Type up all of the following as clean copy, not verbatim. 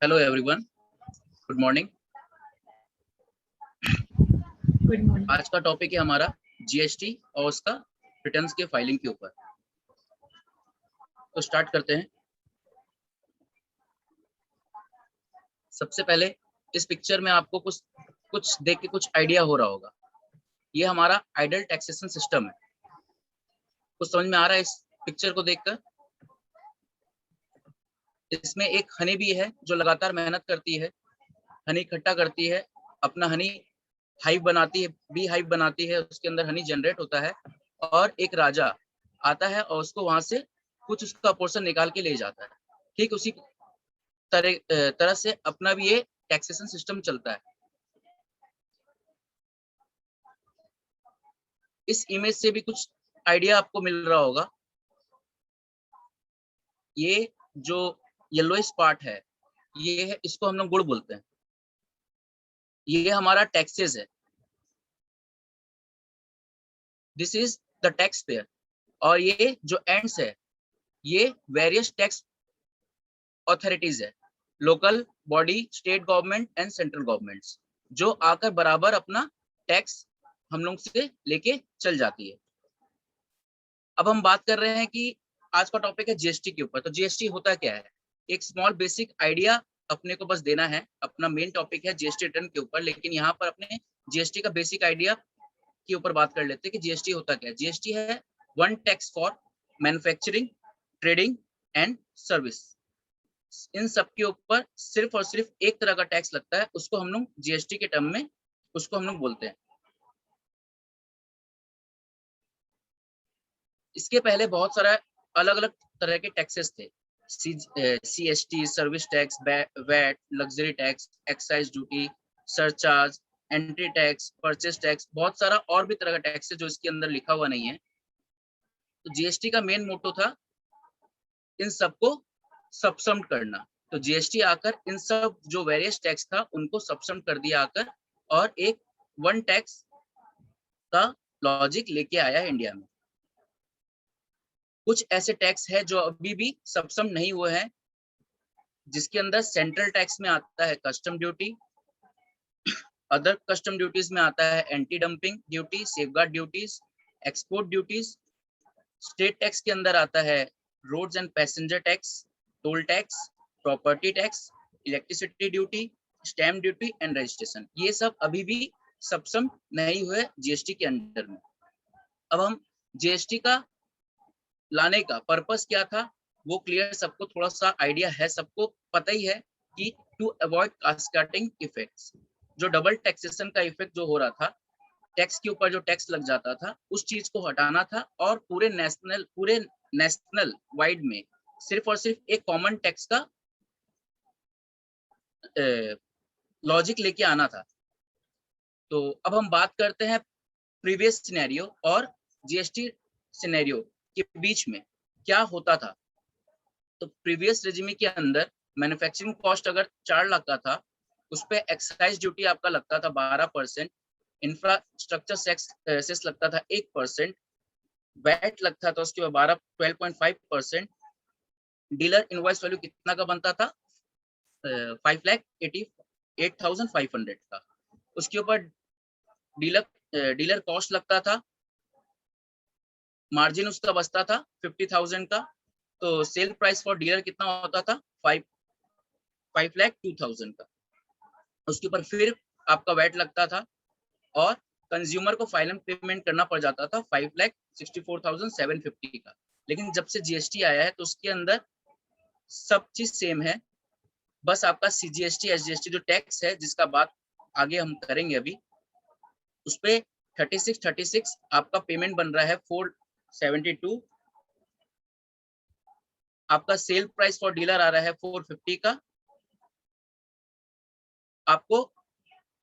Hello everyone, good morning. Good morning. आज का topic है हमारा जीएसटी और उसका रिटर्न्स के फाइलिंग के ऊपर। तो स्टार्ट करते हैं। सबसे पहले इस पिक्चर में आपको कुछ देख के कुछ आइडिया हो रहा होगा। ये हमारा आइडल टैक्सेशन सिस्टम है। कुछ समझ में आ रहा है इस पिक्चर को देखकर? इसमें एक हनी बी है जो लगातार मेहनत करती है, हनी इकट्ठा करती है, अपना हनी हाइव बनाती है, बी हाइव बनाती है, उसके अंदर हनी जनरेट होता है और एक राजा आता है और उसको वहां से कुछ उसका पोर्शन निकाल के ले जाता है। ठीक उसी तरह से अपना भी ये टैक्सेशन सिस्टम चलता है। इस इमेज से भी कुछ आइडिया आपको मिल रहा होगा। ये जो येलोइश पार्ट है, ये है, इसको हम लोग गुड़ बोलते हैं। ये हमारा टैक्सेस है। This is the tax payer. और ये जो एंड्स है, ये वेरियस टैक्स ऑथोरिटीज है, local body, state government and central governments, जो आकर बराबर अपना टैक्स हम लोग से लेके चल जाती है। अब हम बात कर रहे हैं कि आज का टॉपिक है जीएसटी के ऊपर। तो जीएसटी होता क्या है, एक स्मॉल बेसिक आइडिया अपने को बस देना है। अपना मेन टॉपिक है जीएसटी रिटर्न के ऊपर, लेकिन यहाँ पर अपने जीएसटी का बेसिक आइडिया के ऊपर बात कर लेते हैं कि जीएसटी होता क्या है। जीएसटी है one tax for manufacturing, trading and service. इन सब के ऊपर सिर्फ और सिर्फ एक तरह का टैक्स लगता है, उसको हम लोग जीएसटी के टर्म में उसको हम लोग बोलते हैं। इसके पहले बहुत सारा अलग अलग तरह के टैक्सेस थे। CST, service tax, VAT, luxury tax, excise duty, surcharge, entry tax, purchase tax, बहुत सारा और भी तरह का टैक्स है जो इसके अंदर लिखा हुआ नहीं है। तो जीएसटी का मेन मोटो था इन सबको सबसम करना। तो जीएसटी आकर इन सब जो वेरियस टैक्स था उनको सबसम कर दिया आकर, और एक वन टैक्स का लॉजिक लेके आया है इंडिया में। कुछ ऐसे टैक्स है जो अभी भी सबसम नहीं हुए हैं, जिसके अंदर सेंट्रल टैक्स में आता है custom duty, other custom duties में आता है anti dumping duty, safeguard duties, export duties. State tax के अंदर आता है roads and passenger tax, toll tax, property tax, electricity duty, stamp duty and registration. ये सब अभी भी सबसम नहीं हुए जीएसटी के अंडर में। अब हम जीएसटी का लाने का पर्पस क्या था वो क्लियर, सबको थोड़ा सा आइडिया है, सबको पता ही है कि टू अवॉइड कास्केडिंग इफेक्ट्स, जो डबल टैक्सेशन का इफेक्ट जो हो रहा था, टैक्स के ऊपर जो टैक्स लग जाता था, उस चीज को हटाना था और पूरे नेशनल वाइड में सिर्फ और सिर्फ एक कॉमन टैक्स का लॉजिक लेके आना था। तो अब हम बात करते हैं प्रीवियस सिनेरियो और जीएसटी सिनेरियो के बीच में क्या होता था। तो प्रीवियस रेजिमी के अंदर मैन्युफैक्चरिंग कॉस्ट अगर 4 लाख का था, उस पर एक्साइज ड्यूटी आपका लगता था 12%, इंफ्रास्ट्रक्चर सेस लगता था 1%, वैट लगता था उसके बाद 12.5%, डीलर इनवॉइस वैल्यू कितना का बनता था, 5,88,500 का। उसके ऊपर डीलर कॉस्ट लगता था, मार्जिन उसका बचता था 50,000 का। तो सेल प्राइस फॉर डीलर कितना होता था, 5,02,000 का। उसके ऊपर फिर आपका वैट लगता था और कंज्यूमर को फाइनल पेमेंट करना पड़ जाता था 5,64,750 का। लेकिन जब से जीएसटी आया है तो उसके अंदर सब चीज सेम है, बस आपका सीजीएसटी एसजीएसटी जो टैक्स है, जिसका बात आगे हम करेंगे अभी, उस पे 36 आपका पेमेंट बन रहा है 472। आपका सेल प्राइस फॉर डीलर आ रहा है 450 का। आपको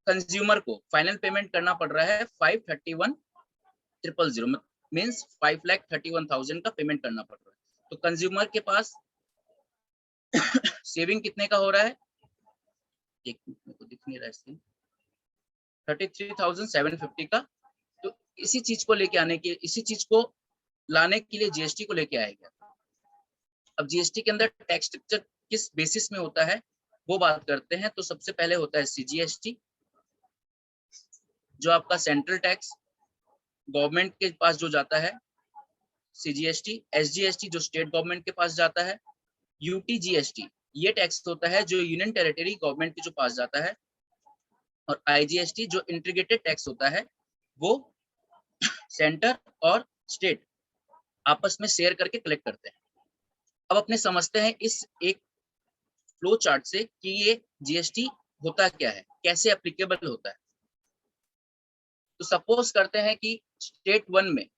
कंज्यूमर को फाइनल पेमेंट करना पड़ रहा है 531,000, मीन्स 5,31,000 का पेमेंट करना पड़ रहा है। तो कंज्यूमर के पास सेविंग कितने का हो रहा है, एक मिनट को दिख नहीं रहा है, 33,750 का। तो इसी चीज को लेके आने के, इसी चीज को लाने के लिए जीएसटी को लेके आया गया। अब जीएसटी के अंदर टैक्स स्ट्रक्चर किस बेसिस में होता है, वो बात करते हैं, तो सबसे पहले होता है CGST, जो आपका सेंट्रल टैक्स गवर्नमेंट के पास जो जाता है, CGST। SGST जो स्टेट गवर्नमेंट के पास जाता है। UTGST ये टैक्स होता है जो यूनियन टेरिटरी गवर्नमेंट के जो पास जाता है। और IGST जो इंटीग्रेटेड टैक्स होता है, वो सेंटर और स्टेट आपस में शेयर करके कलेक्ट करते हैं। अब अपने समझते हैं इस एक फ्लो चार्ट से कि ये GST होता क्या है, कैसे एप्लीकेबल होता है। तो सपोज करते हैं कि स्टेट 1 में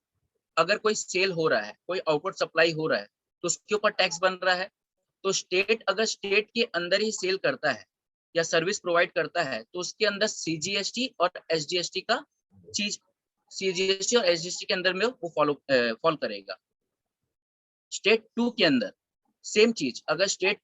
अगर कोई सेल हो रहा है, कोई आउटवर्ड सप्लाई हो रहा है, तो उसके ऊपर टैक्स बन रहा है। तो स्टेट अगर स्टेट के अंदर ही सेल करता है या सर्विस प्रोवाइड करता है, तो उसके अंदर CGST और SGST का चीज, CGST और SGST के अंदर में वो फॉलो करेगा। स्टेट 2 के अंदर सेम चीज, अगर स्टेट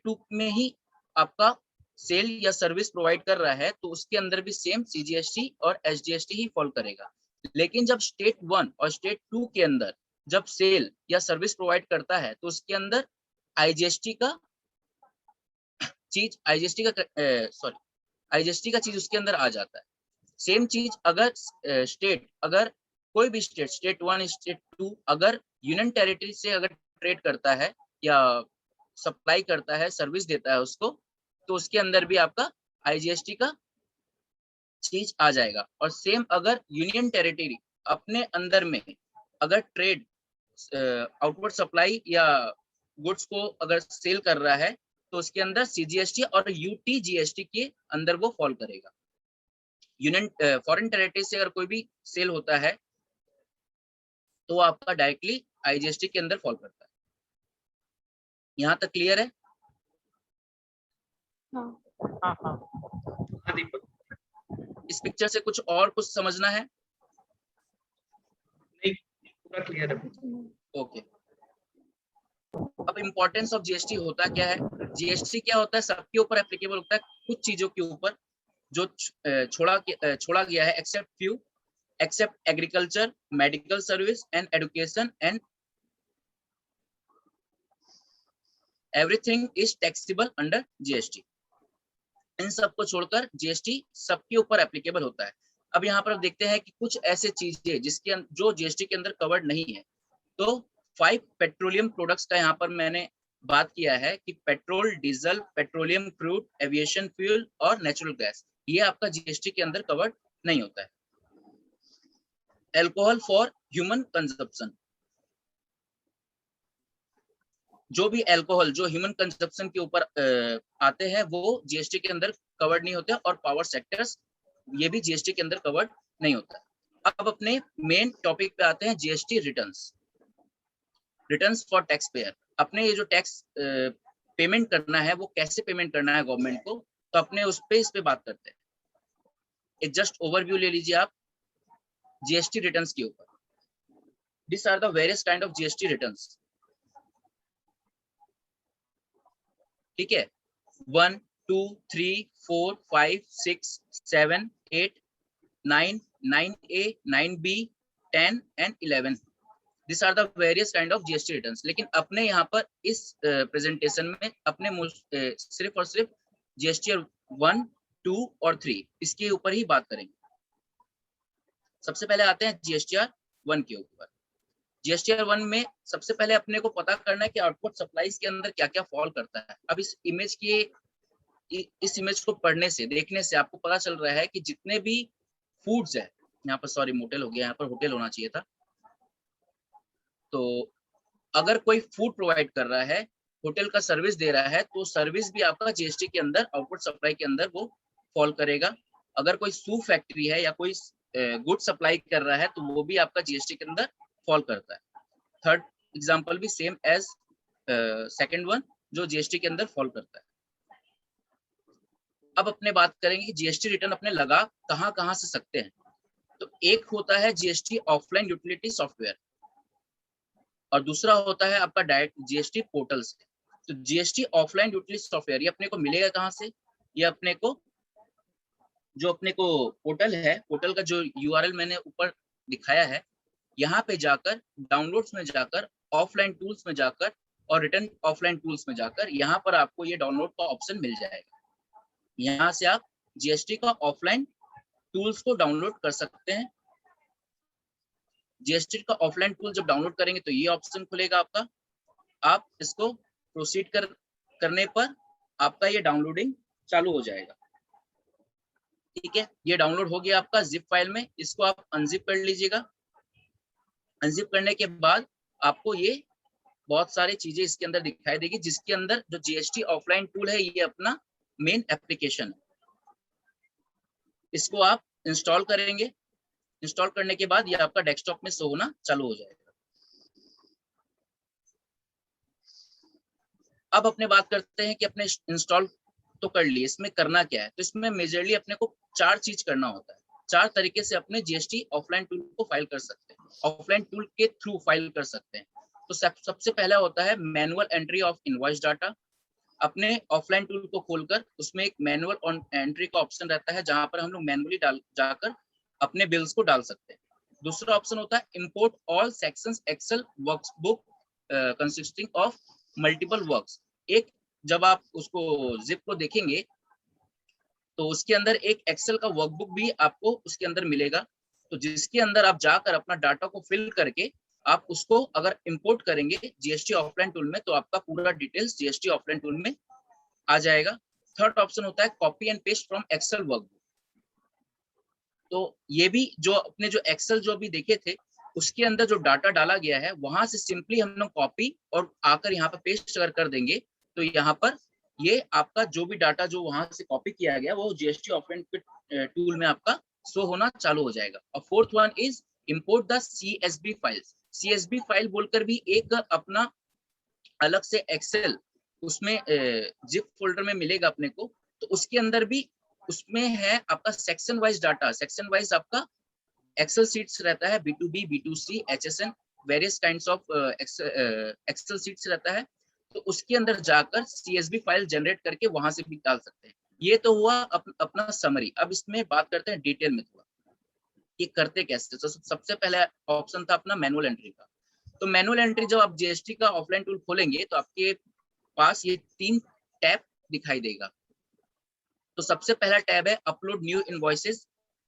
टू में ही आपका सेल या सर्विस प्रोवाइड कर रहा है, तो उसके अंदर भी सेम CGST और SGST ही फॉलो करेगा। लेकिन जब स्टेट 1 और स्टेट 2 के अंदर जब सेल या सर्विस प्रोवाइड करता है, तो उसके अंदर IGST का चीज, IGST का चीज उसके अंदर आ जाता है। सेम चीज अगर अगर कोई भी स्टेट 1 स्टेट 2 अगर यूनियन टेरिटरी से अगर ट्रेड करता है या सप्लाई करता है, सर्विस देता है उसको, तो उसके अंदर भी आपका IGST का चीज आ जाएगा। और सेम अगर यूनियन टेरिटरी अपने अंदर में अगर ट्रेड आउटवर्ड सप्लाई या गुड्स को अगर सेल कर रहा है, तो उसके अंदर CGST और UTGST के अंदर वो फॉल करेगा। यूनियन फॉरेन टेरिटरी से अगर कोई भी सेल होता है, तो आपका डायरेक्टली IGST के अंदर फॉल करता है। यहाँ तक क्लियर है? हाँ। इस पिक्चर से कुछ और कुछ समझना है? नहीं, पूरा क्लियर है। ओके। अब इम्पोर्टेंस ऑफ GST होता क्या है? GST क्या होता है? सबके ऊपर एप्लीकेबल होता है, कुछ चीजों के ऊपर जो छोड़ा गया है, except agriculture, medical service and education and everything is taxable under GST। इन सबको छोड़कर GST सबके ऊपर एप्लीकेबल होता है। अब यहाँ पर देखते हैं कि कुछ ऐसे चीजें जिसके जो GST के अंदर कवर्ड नहीं है। तो 5 पेट्रोलियम प्रोडक्ट्स का यहाँ पर मैंने बात किया है कि petrol, diesel, petroleum crude, aviation fuel और नेचुरल गैस, ये आपका GST के अंदर कवर्ड नहीं होता है। एल्कोहल फॉर ह्यूमन कंजप्शन, जो भी अल्कोहल जो ह्यूमन कंजप्शन के ऊपर आते हैं, वो GST के अंदर कवर्ड नहीं होते। और पावर सेक्टर्स, ये भी GST के अंदर कवर्ड नहीं होता। अब अपने मेन टॉपिक पे आते हैं, GST returns for tax payer. अपने ये जो टैक्स पेमेंट करना है, वो कैसे पेमेंट करना है गवर्नमेंट को, तो अपने इस पे बात करते हैं। एक जस्ट ओवरव्यू ले लीजिए आप GST रिटर्न्स के ऊपर। This are the various kind of GST returns. ठीक है, 1 2 3 4 5 6 7 8 9 9A 9B 10 and 11। This are the various kind of GST returns. लेकिन अपने यहाँ पर इस प्रेजेंटेशन में अपने सिर्फ और सिर्फ GST 1 2 और 3 इसके ऊपर ही बात करेंगे। सबसे पहले आते हैं GSTR 1 के ऊपर। GSTR 1 में सबसे पहले अपने को पता करना है कि आउटपुट सप्लाईज के अंदर क्या क्या फॉल करता है। अब इस इमेज को पढ़ने से, देखने से आपको पता चल रहा है कि जितने भी फूड्स है, यहाँ पर सॉरी मोटेल हो गया, यहाँ पर होटल होना चाहिए था। तो अगर कोई फूड प्रोवाइड कर रहा है, होटल का सर्विस दे रहा है, तो सर्विस भी आपका GST के अंदर, आउटपुट सप्लाई के अंदर वो फॉल करेगा। अगर कोई सूप फैक्ट्री है या कोई गुड सप्लाई कर रहा है, तो वो भी आपका GST के अंदर फॉल करता है। थर्ड एग्जांपल भी सेम एज सेकंड वन, जो GST के अंदर फॉल करता है। अब अपने बात करेंगे कि GST रिटर्न अपने लगा कहाँ से सकते हैं। तो एक होता है GST ऑफलाइन यूटिलिटी सॉफ्टवेयर, और दूसरा होता है आपका डायरेक्ट GST पोर्टल से। तो GST ऑफलाइन यूटिलिटी सॉफ्टवेयर ये अपने को मिलेगा कहाँ से? ये अपने को जो अपने को पोर्टल है, पोर्टल का जो URL मैंने ऊपर दिखाया है, यहाँ पे जाकर डाउनलोड्स में जाकर ऑफलाइन टूल्स में जाकर और रिटर्न ऑफलाइन टूल्स में जाकर यहाँ पर आपको ये डाउनलोड का ऑप्शन मिल जाएगा। यहाँ से आप जीएसटी का ऑफलाइन टूल्स को डाउनलोड कर सकते हैं। जीएसटी का ऑफलाइन टूल जब डाउनलोड करेंगे तो ये ऑप्शन खुलेगा आपका। आप इसको प्रोसीड करने पर आपका ये डाउनलोडिंग चालू हो जाएगा। ठीक है, ये डाउनलोड हो गया आपका जिप फाइल में। इसको आप अनजिप कर लीजिएगा। अनजिप करने के बाद आपको ये बहुत सारी चीजें इसके अंदर दिखाई देगी, जिसके अंदर जो जीएसटी ऑफलाइन टूल है ये अपना मेन एप्लीकेशन है। इसको आप इंस्टॉल करेंगे। इंस्टॉल करने के बाद ये आपका डेस्कटॉप में शो होना चालू हो जाएगा। अब अपने बात करते हैं कि अपने इंस्टॉल तो कर लिए, इसमें करना क्या है। तो इसमें मेजरली अपने को 4 चीज करना होता है। 4 तरीके से अपने जीएसटी ऑफलाइन टूल को फाइल कर सकते हैं, ऑफलाइन टूल के थ्रू फाइल कर सकते हैं। तो सबसे पहला होता है manual entry of invoice data. अपने ऑफलाइन टूल को खोलकर उसमें एक मैनुअल ऑन एंट्री का ऑप्शन रहता है, जहां पर हम लोग मैनुअली जाकर अपने बिल्स को डाल सकते हैं। दूसरा ऑप्शन होता है import all sections excel workbook consisting of multiple works. एक जब आप उसको जिप को देखेंगे तो उसके अंदर एक एक्सेल का वर्कबुक भी आपको उसके अंदर मिलेगा, तो जिसके अंदर आप जाकर अपना डाटा को फिल करके आप उसको अगर इंपोर्ट करेंगे जीएसटी ऑफलाइन टूल में, तो आपका पूरा डिटेल्स जीएसटी ऑफलाइन टूल में आ जाएगा। थर्ड ऑप्शन होता है copy and paste from excel workbook. तो ये भी जो अपने जो एक्सेल जो भी देखे थे उसके अंदर जो डाटा डाला गया है वहां से सिंपली हम लोग कॉपी और आकर यहाँ पर पेस्ट अगर कर देंगे तो यहाँ पर ये आपका जो भी डाटा जो वहां से कॉपी किया गया वो जीएसटी ऑफलाइन टूल में आपका शो होना चालू हो जाएगा। और fourth one is import the CSB files. CSB file बोलकर भी एक अपना अलग से एक्सेल उसमें जिप फोल्डर में मिलेगा अपने को। तो उसके अंदर भी उसमें है आपका section wise data. Section wise आपका एक्सेल शीट्स रहता है, B2B, B2C, HSN, various kinds of excel sheets रहता है। तो उसके अंदर जाकर CSV फाइल जनरेट करके वहां से भी डाल सकते हैं। ये तो हुआ अपना समरी। अब इसमें बात करते हैं डिटेल में थोड़ा कि करते कैसे। तो सबसे पहले ऑप्शन था अपना मैनुअल एंट्री का। तो मैनुअल एंट्री जब आप जीएसटी का ऑफलाइन टूल खोलेंगे तो आपके पास ये 3 टैब दिखाई देगा। तो सबसे पहला टैब है upload new invoices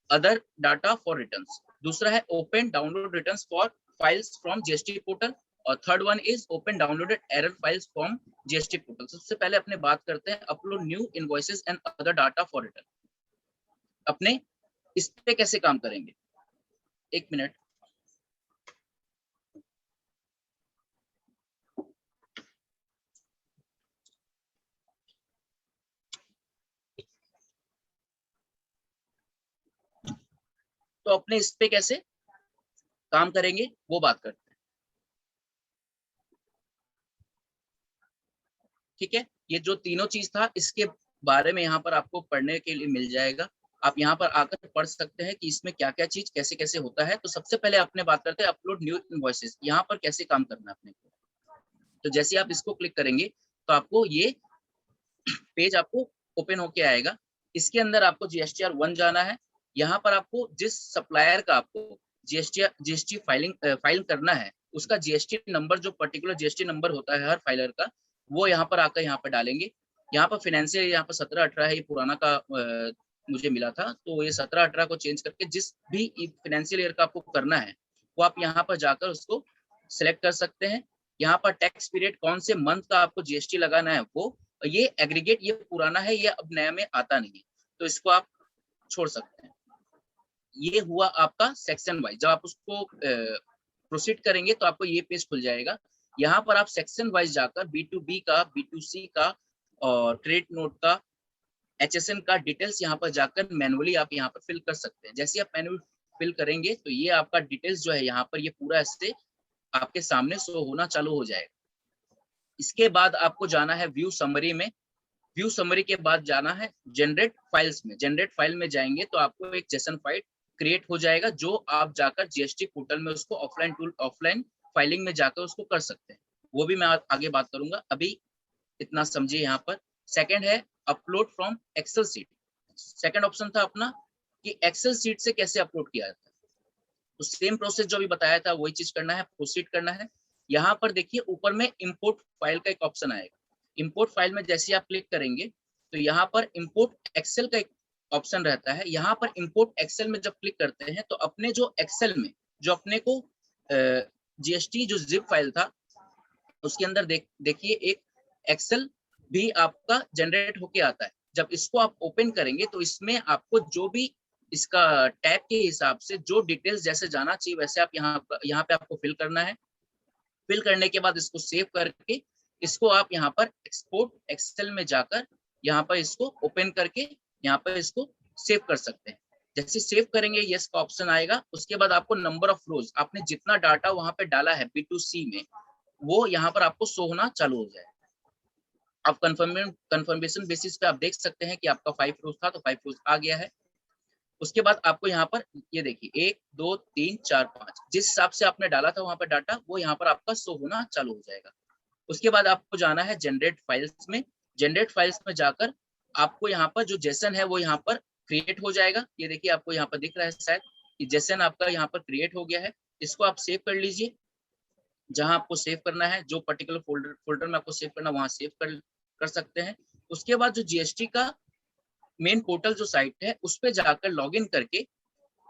other data for returns. दूसरा है open download returns for files from GST portal. और third one is open downloaded error files from GST portal. सबसे पहले अपने बात करते हैं upload new invoices and other data for return. अपने इस पे कैसे काम करेंगे, एक मिनट। तो अपने इस पे कैसे काम करेंगे वो बात करते हैं। ठीक है, ये जो तीनों चीज था इसके बारे में यहाँ पर आपको पढ़ने के लिए मिल जाएगा। आप यहाँ पर आकर पढ़ सकते हैं कि इसमें क्या क्या चीज कैसे कैसे होता है। तो सबसे पहले अपने बात करते हैं अपलोड न्यू इनवॉइसेस। यहाँ पर कैसे काम करना है अपने को। तो जैसे आप इसको क्लिक करेंगे तो आपको ये पेज आपको ओपन होके आएगा। इसके अंदर आपको जीएसटीआर 1 जाना है। यहाँ पर आपको जिस सप्लायर का आपको जीएसटी फाइल करना है उसका जीएसटी नंबर, जो पर्टिकुलर जीएसटी नंबर होता है हर फाइलर का, वो यहाँ पर आकर यहाँ पर डालेंगे। यहाँ पर फाइनेंशियल यहाँ पर 17-18 है, ये पुराना का मुझे मिला था। तो ये 17-18 को चेंज करके जिस भी फाइनेंशियल ईयर का आपको करना है वो आप यहाँ पर जाकर उसको सिलेक्ट कर सकते हैं। यहाँ पर टैक्स पीरियड कौन से मंथ का आपको जीएसटी लगाना है वो, ये एग्रीगेट ये पुराना है, ये अब नया में आता नहीं है, तो इसको आप छोड़ सकते हैं। ये हुआ आपका सेक्शन वाइज। जब आप उसको प्रोसीड करेंगे तो आपको ये पेज खुल जाएगा। यहाँ पर आप सेक्शन वाइज जाकर B2B का, B2C का और क्रेडिट नोट का, HSN का डिटेल्स यहाँ पर जाकर मैनुअली आप यहाँ पर फिल कर सकते हैं। जैसे आप मैनुअल फिल करेंगे तो ये आपका डिटेल्स जो है यहाँ पर ये पूरा ऐसे आपके सामने शो होना चालू हो जाएगा। इसके बाद आपको जाना है व्यू समरी में। व्यू समरी के बाद जाना है जनरेट फाइल्स में। जनरेट फाइल में जाएंगे तो आपको एक जेसन फाइल क्रिएट हो जाएगा, जो आप जाकर जीएसटी पोर्टल में उसको ऑफलाइन फाइलिंग में जाकर उसको कर सकते हैं। वो भी मैं आगे बात करूंगा, अभी इतना समझिए। यहाँ पर सेकंड है upload from excel sheet. Second option था अपना कि एक्सेल सीट से कैसे अपलोड किया जाता है। तो सेम प्रोसेस जो भी बताया था वही चीज करना है, प्रोसीड करना है। यहाँ पर देखिए ऊपर में इंपोर्ट फाइल का एक ऑप्शन आएगा। इंपोर्ट फाइल में जैसे आप क्लिक करेंगे तो यहाँ पर इंपोर्ट एक्सेल का एक ऑप्शन रहता है। यहाँ पर इंपोर्ट एक्सेल में जब क्लिक करते हैं तो अपने जो एक्सेल में जो अपने को जीएसटी जो जिप फाइल था उसके अंदर देखिए एक एक्सेल भी आपका जनरेट होके आता है। जब इसको आप ओपन करेंगे तो इसमें आपको जो भी इसका टैब के हिसाब से जो डिटेल्स जैसे जाना चाहिए वैसे आप यहाँ पे आपको फिल करना है। फिल करने के बाद इसको सेव करके इसको आप यहाँ पर एक्सपोर्ट एक्सेल में जाकर यहाँ पर इसको ओपन करके यहाँ पर इसको सेव कर सकते हैं। जैसे सेव करेंगे यस का ऑप्शन आएगा। उसके बाद आपको नंबर ऑफ रोज आपने जितना डाटा वहां पे डाला है B2C में वो यहाँ पर आपको शो होना चालू हो जाए। आप कंफर्मेशन बेसिस पे आप देख सकते हैं कि आपका 5 रोज था तो 5 रोज आ गया है। उसके बाद आपको यहाँ पर ये देखिए 1 2 3 4 5 जिस हिसाब से आपने डाला था वहां पर डाटा वो यहाँ पर आपका शो होना चालू हो जाएगा। उसके बाद आपको जाना है जनरेट फाइल्स में। जनरेट फाइल्स में जाकर आपको यहाँ पर जो जेसन है वो यहाँ पर क्रिएट हो जाएगा। ये देखिए आपको यहाँ पर दिख रहा है शायद कि जेसन आपका यहाँ पर क्रिएट हो गया है। इसको आप सेव कर लीजिए जहां आपको सेव करना है, जो पर्टिकुलर फोल्डर में आपको सेव करना वहां सेव कर सकते हैं। उसके बाद जो जीएसटी का मेन पोर्टल जो साइट है उस पे जाकर लॉगिन करके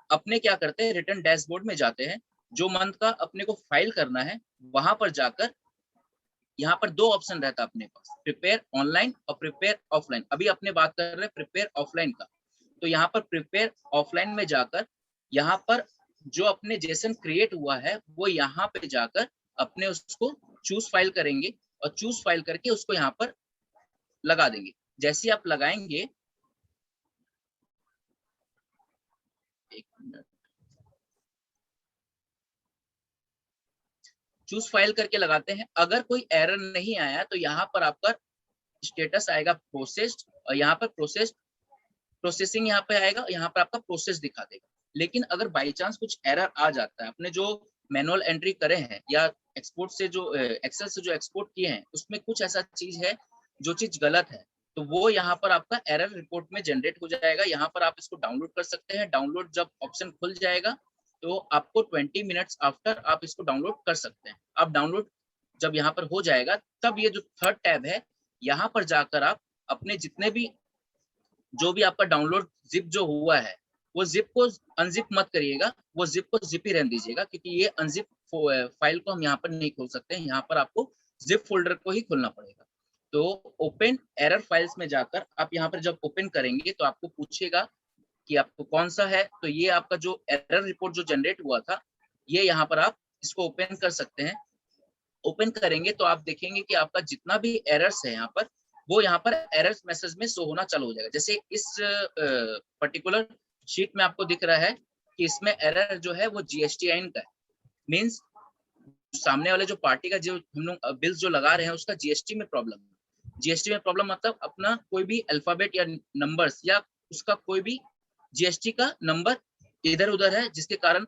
अपने क्या करते हैं रिटर्न डैशबोर्ड में जाते हैं। जो मंथ का अपने को फाइल करना है वहां पर जाकर यहाँ पर 2 ऑप्शन रहता है अपने पास, प्रिपेयर ऑनलाइन और प्रिपेयर ऑफलाइन। अभी अपने बात कर रहे हैं प्रिपेयर ऑफलाइन का। तो यहाँ पर प्रिपेयर ऑफलाइन में जाकर यहाँ पर जो अपने जेसन क्रिएट हुआ है वो यहाँ पे जाकर अपने उसको चूज फाइल करेंगे और चूज फाइल करके उसको यहाँ पर लगा देंगे। जैसे आप लगाएंगे चूज फाइल करके लगाते हैं। अगर कोई एरर नहीं आया तो यहाँ पर आपका स्टेटस आएगा प्रोसेस्ड और यहाँ पर प्रोसेसिंग यहाँ पे आएगा, यहाँ पर आपका प्रोसेस दिखा देगा। लेकिन अगर बाई चांस कुछ एरर आ जाता है, अपने जो मैनुअल एंट्री करे हैं या एक्सपोर्ट से जो एक्सेल से जो एक्सपोर्ट किए हैं उसमें कुछ ऐसा चीज है जो चीज गलत है तो वो यहाँ पर आपका एरर रिपोर्ट में जनरेट हो जाएगा। यहाँ पर आप इसको डाउनलोड कर सकते हैं। डाउनलोड जब ऑप्शन खुल जाएगा तो आपको 20 मिनट्स आफ्टर आप इसको डाउनलोड कर सकते हैं। आप डाउनलोड जब यहाँ पर हो जाएगा तब ये जो थर्ड टैब है यहाँ पर जाकर आप अपने जितने भी जो भी आपका डाउनलोड जिप जो हुआ है वो जिप को अनजिप मत करिएगा, वो जिप को जिप ही रहने दीजिएगा क्योंकि ये अनजिप फाइल को हम यहाँ पर नहीं खोल सकते हैं। यहाँ पर आपको जिप फोल्डर को ही खोलना पड़ेगा। तो ओपन एरर फाइल्स में जाकर आप यहाँ पर जब ओपन करेंगे तो आपको पूछेगा कि आपको कौन सा है। तो ये आपका जो एरर रिपोर्ट जो जनरेट हुआ था ये यहाँ पर आप इसको ओपन कर सकते हैं। ओपन करेंगे तो आप देखेंगे कि आपका जितना भी एरर्स है यहाँ पर वो यहाँ पर एरर्स मैसेज में शो होना चालू हो जाएगा। जैसे इस पर्टिकुलर शीट में आपको दिख रहा है कि इसमें एरर जो है वो जीएसटीआईएन का है। मींस सामने वाले जो पार्टी का जो हम लोग बिल्स जो लगा रहे हैं उसका जीएसटी में प्रॉब्लम है। जीएसटी में प्रॉब्लम मतलब अपना कोई भी अल्फाबेट या नंबर्स या उसका कोई भी जीएसटी का नंबर इधर उधर है जिसके कारण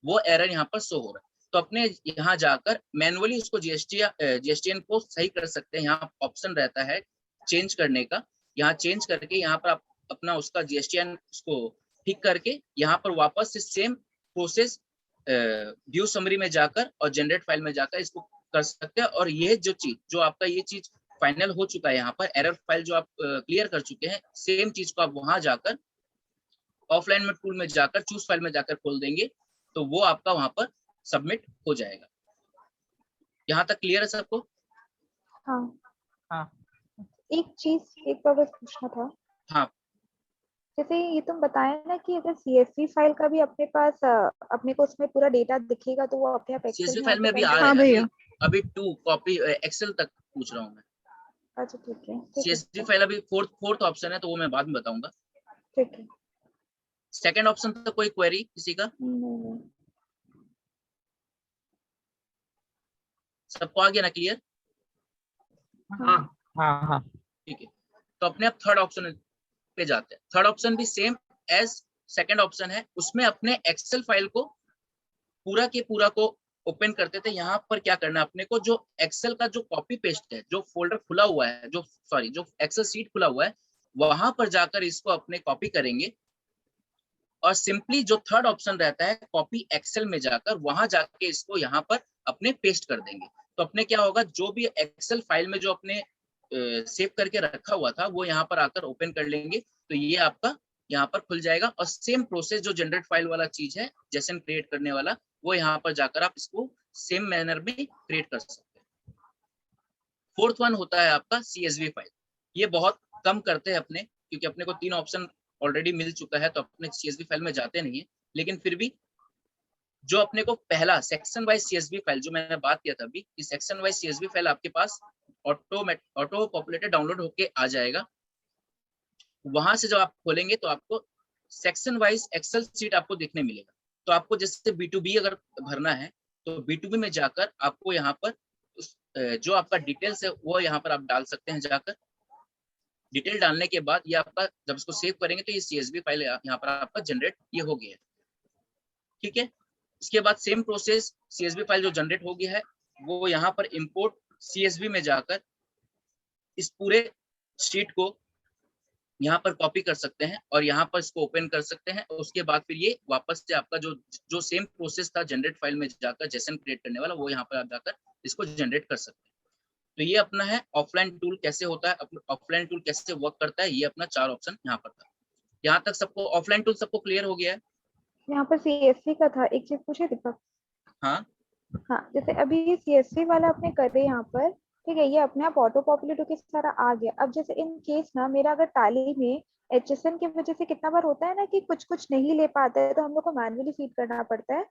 वो एरर यहाँ पर शो हो रहा है। तो अपने यहाँ जाकर मैनुअली उसको जीएसटीएन को सही कर सकते हैं। यहाँ ऑप्शन रहता है चेंज करने का। यहाँ चेंज करके यहाँ पर आप अपना उसका जीएसटीएन उसको ठीक करके यहाँ पर वापस से सेम प्रोसेस व्यू समरी में जाकर और जनरेट फाइल में जाकर इसको कर सकते हैं। और ये जो चीज जो आपका ये चीज फाइनल हो चुका है यहाँ पर एरर फाइल जो आप क्लियर कर चुके हैं सेम चीज को आप वहां जाकर ऑफलाइन में टूल में जाकर चूज फाइल में जाकर खोल देंगे तो वो आपका वहां पर सबमिट हो जाएगा। यहाँ तक क्लियर है सबको? हाँ हाँ एक बार बस पूछना था। हाँ जैसे ये तुम बताए ना कि अगर CSV फाइल का भी अपने पास अपने को उसमें पूरा डेटा दिखेगा तो वो अपने आप CSV एक्सेल फाइल में अभी आ हाँ रहा है। भैया अभी 2 कॉपी एक्सेल तक पूछ रहा हूँ मैं। अच्छा ठीक है CSV फाइल अभी फोर्थ ऑप्शन है तो वो मैं बाद में बताऊंगा। ठीक है। सेकंड ऑप्शन तक कोई क्वेरी किसी का? नहीं। सबको आ गया ना क्लियर? हाँ हाँ हाँ ठीक है तो अपने आप थर्ड ऑप्शन पे जाते हैं। थर्ड ऑप्शन भी सेम एज सेकंड ऑप्शन है। उसमें अपने एक्सेल फाइल को पूरा के पूरा को ओपन करते थे। यहाँ पर क्या करना है अपने को जो एक्सेल का जो कॉपी पेस्ट है जो फोल्डर खुला हुआ है जो एक्सेल सीट खुला हुआ है वहां पर जाकर इसको अपने कॉपी करेंगे और सिंपली जो थर्ड ऑप्शन रहता है कॉपी एक्सेल में जाकर वहां जाके इसको यहाँ पर अपने पेस्ट कर देंगे। तो अपने क्या होगा, जो भी एक्सेल फाइल में जो अपने सेव करके रखा हुआ था वो यहाँ पर आकर ओपन कर लेंगे, तो ये आपका यहाँ पर खुल जाएगा। और सेम प्रोसेस जो जनरेट फाइल वाला चीज है, जेसन क्रिएट करने वाला, वो यहाँ पर जाकर आप इसको सेम मैनर में क्रिएट कर सकते हैं। फोर्थ वन होता है आपका CSV फाइल। ये बहुत कम करते हैं अपने, क्योंकि अपने को 3 ऑप्शन ऑलरेडी मिल चुका है, तो अपने CSV फाइल में जाते नहीं है। लेकिन फिर भी जो अपने को पहला सेक्शन वाइज CSV फाइल जो मैंने बात किया था अभी, इस सेक्शन वाइज CSV फाइल आपके पास ऑटो पॉपुलेटेड डाउनलोड होके आ जाएगा। वहां से जब आप खोलेंगे तो आपको सेक्शन वाइज एक्सेल शीट आपको देखने मिलेगा। तो आपको जैसे B2B अगर भरना है तो B2B में जाकर आपको यहाँ पर जो आपका डिटेल्स है वो यहाँ पर आप डाल सकते हैं। जाकर डिटेल डालने के बाद ये आपका जब इसको सेव करेंगे तो ये CSV फाइल यहाँ पर आपका जनरेट ये हो गया है। ठीक है, इसके बाद सेम प्रोसेस, CSV फाइल जो जनरेट हो गया है वो यहाँ पर इंपोर्ट CSV में जाकर इस पूरे शीट को यहाँ पर कॉपी कर सकते हैं और यहाँ पर इसको ओपन कर सकते हैं। उसके बाद फिर ये वापस से आपका जो सेम प्रोसेस था जनरेट फाइल में जाकर जेसन क्रिएट करने वाला, वो यहाँ पर आप जाकर इसको जनरेट कर सकते हैं। तो ये अपना है ऑफलाइन टूल कैसे होता है, ऑफलाइन टूल कैसे वर्क करता है, ये अपना 4 ऑप्शन यहाँ पर था। यहाँ तक सबको ऑफलाइन टूल सबको क्लियर हो गया है? यहाँ पर CSV का था, एक चीज पूछे दीपक। हाँ हाँ, जैसे अभी ये CSV वाला आपने करे यहाँ पर, ठीक है, ये अपने आप ऑटो पॉपुलेट होके सारा आ गया। अब जैसे इन केस ना मेरा अगर टैली में HSN की वजह से कितना बार होता है ना कि कुछ कुछ नहीं ले पाता है, तो हम लोग को मैन्युअली फीड करना पड़ता है।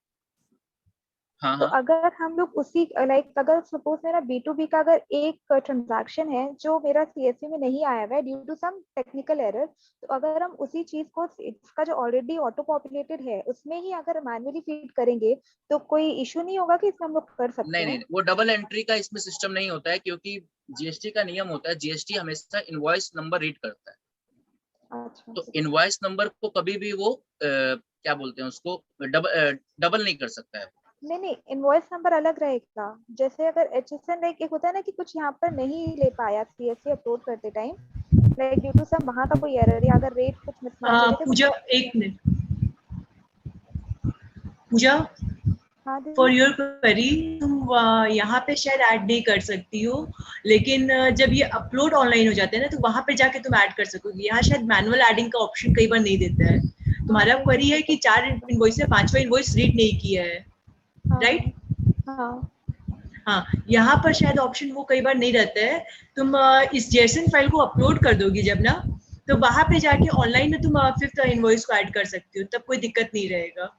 हाँ तो हाँ अगर हम लोग उसी लाइक अगर सपोज मेरा B2B का अगर एक ट्रांजैक्शन है जो मेरा CSV में नहीं आया हुआ है due to some technical error, तो अगर हम उसी चीज को इसका जो ऑलरेडी ऑटो पॉपुलेटेड है उसमें ही अगर मैन्युअली फीड करेंगे तो कोई इशू नहीं होगा कि इसमें हम लोग कर सकते नहीं हैं? नहीं, वो डबल एंट्री का इसमें सिस्टम नहीं होता है, क्योंकि GST का नियम होता है, GST हमेशा इनवॉइस नंबर रीड करता है। अच्छा, तो इनवॉइस नंबर को कभी भी वो क्या बोलते हैं उसको, डबल नहीं कर सकता है। नहीं नहीं, इनवॉइस नंबर अलग रहेगा। जैसे अगर HSN लाइक एक होता है ना कि कुछ यहाँ पर नहीं ले पाया CSV अपलोड करते टाइम, लाइक ड्यू टू सम वहाँ का कोई एरर या अगर रेट कुछ मिसमैच हो गया तो पूजा एक मिनट, पूजा हाँ दीदी। फॉर योर क्वेरी तुम यहाँ पे शायद ऐड नहीं कर सकती हो, लेकिन जब ये अपलोड ऑनलाइन हो जाते हैं ना तो वहां पे जाके तुम ऐड कर सकोगी। यहाँ शायद मैनुअल एडिंग का ऑप्शन कई बार नहीं देता है। तुम्हारा क्वेरी है कि 4 इनवॉइस से 5वां इनवॉइस रीड नहीं किया है, राइट? हाँ हाँ, यहाँ पर शायद ऑप्शन वो कई बार नहीं रहता है। तुम इस जेसन फाइल को अपलोड कर दोगी जब ना, तो वहां पे जाके ऑनलाइन में तुम 5th इनवॉइस को ऐड कर सकती हो, तब कोई दिक्कत नहीं रहेगा।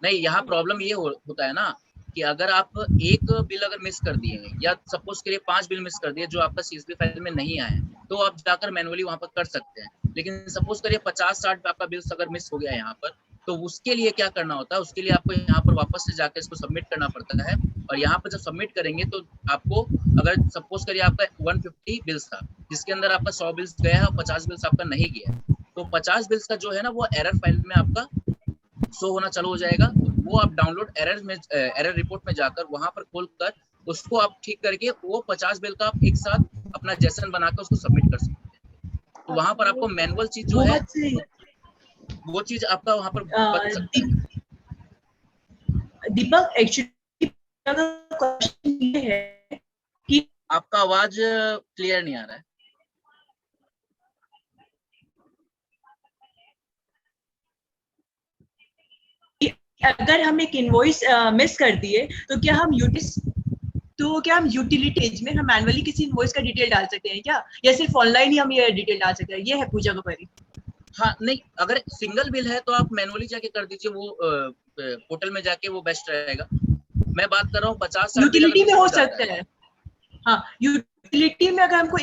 नहीं, यहाँ प्रॉब्लम ये होता है ना कि अगर आप एक बिल अगर मिस कर दिए हैं या सपोज करिए 5 बिल मिस कर दिए जो आपका CSV फाइल में नहीं आया है, तो आप जाकर मैनुअली वहां पर कर सकते हैं। लेकिन सपोज करिए 50-60 आपका बिल्स अगर मिस हो गया यहाँ पर, तो उसके लिए क्या करना होता है, उसके लिए आपको यहाँ पर वापस से जाकर इसको सबमिट करना पड़ता है। और यहाँ पर जब सबमिट करेंगे तो आपको, अगर सपोज करिए आपका 150 बिल्स था जिसके अंदर आपका 100 बिल्स गया है और 50 बिल्स आपका नहीं गया है, तो 50 बिल्स का जो है ना वो एरर फाइल में आपका शो होना चालू हो जाएगा। तो वो आप डाउनलोड एरर रिपोर्ट में जाकर वहां पर खोलकर उसको आप ठीक करके वो 50 बिल का आप एक साथ अपना जेसन बनाकर उसको सबमिट कर सकते हैं। तो वहां पर आपको मैनुअल चीज जो वो है बात सही। वो चीज आपका वहां पर बच सकता है। दीपक एक्चुअली क्वेश्चन ये है कि आपका आवाज क्लियर नहीं आ रहा है। अगर हम एक इनवॉइस मिस कर दिए तो क्या हम यूटिलिटीज में हम मैनुअली किसी इनवॉइस का डिटेल डाल सकते हैं क्या, या सिर्फ ऑनलाइन ही हम ये डिटेल डाल सकते हैं? ये है पूजा का क्वेरी। हाँ नहीं, अगर सिंगल बिल है तो आप मैनुअली जाके कर दीजिए, वो पोर्टल में जाके वो बेस्ट रहेगा। मैं बात कर रहा हूँ 50-60 बिल अगर यूटिलिटी में मिस हो हो जाता सकता है। हाँ, यूटिलिटी में अगर हमको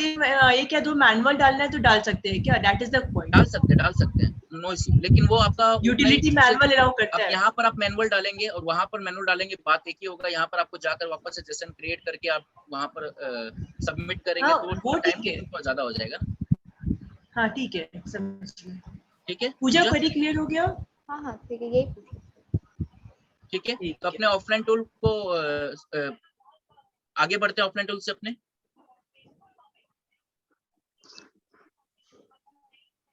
एक या दो मैनुअल डालना है तो डाल सकते हैं क्या? That is the point. डाल सकते हैं, नो इश्यू। लेकिन वो आपका यूटिलिटी मैनुअल अलाउ करता अब है। यहाँ पर आप मैनुअल डालेंगे और वहां पर मैनुअल डालेंगे, बात एक ही होगा। यहाँ पर आपको जाकर वापस से जेसन क्रिएट करके आप वहां पर सबमिट करेंगे, हाँ, तो वो टाइम ठीक है। थोड़ा ज्यादा हो जाएगा। हाँ ठीक है, समझ गए। ठीक है पूजा क्वेरी क्लियर हो गया? हाँ हाँ ठीक है, यही पूछिए। ठीक है, ठीक तो है। अपने ऑफलाइन टूल को आगे बढ़ते हैं ऑफलाइन टूल से अपने।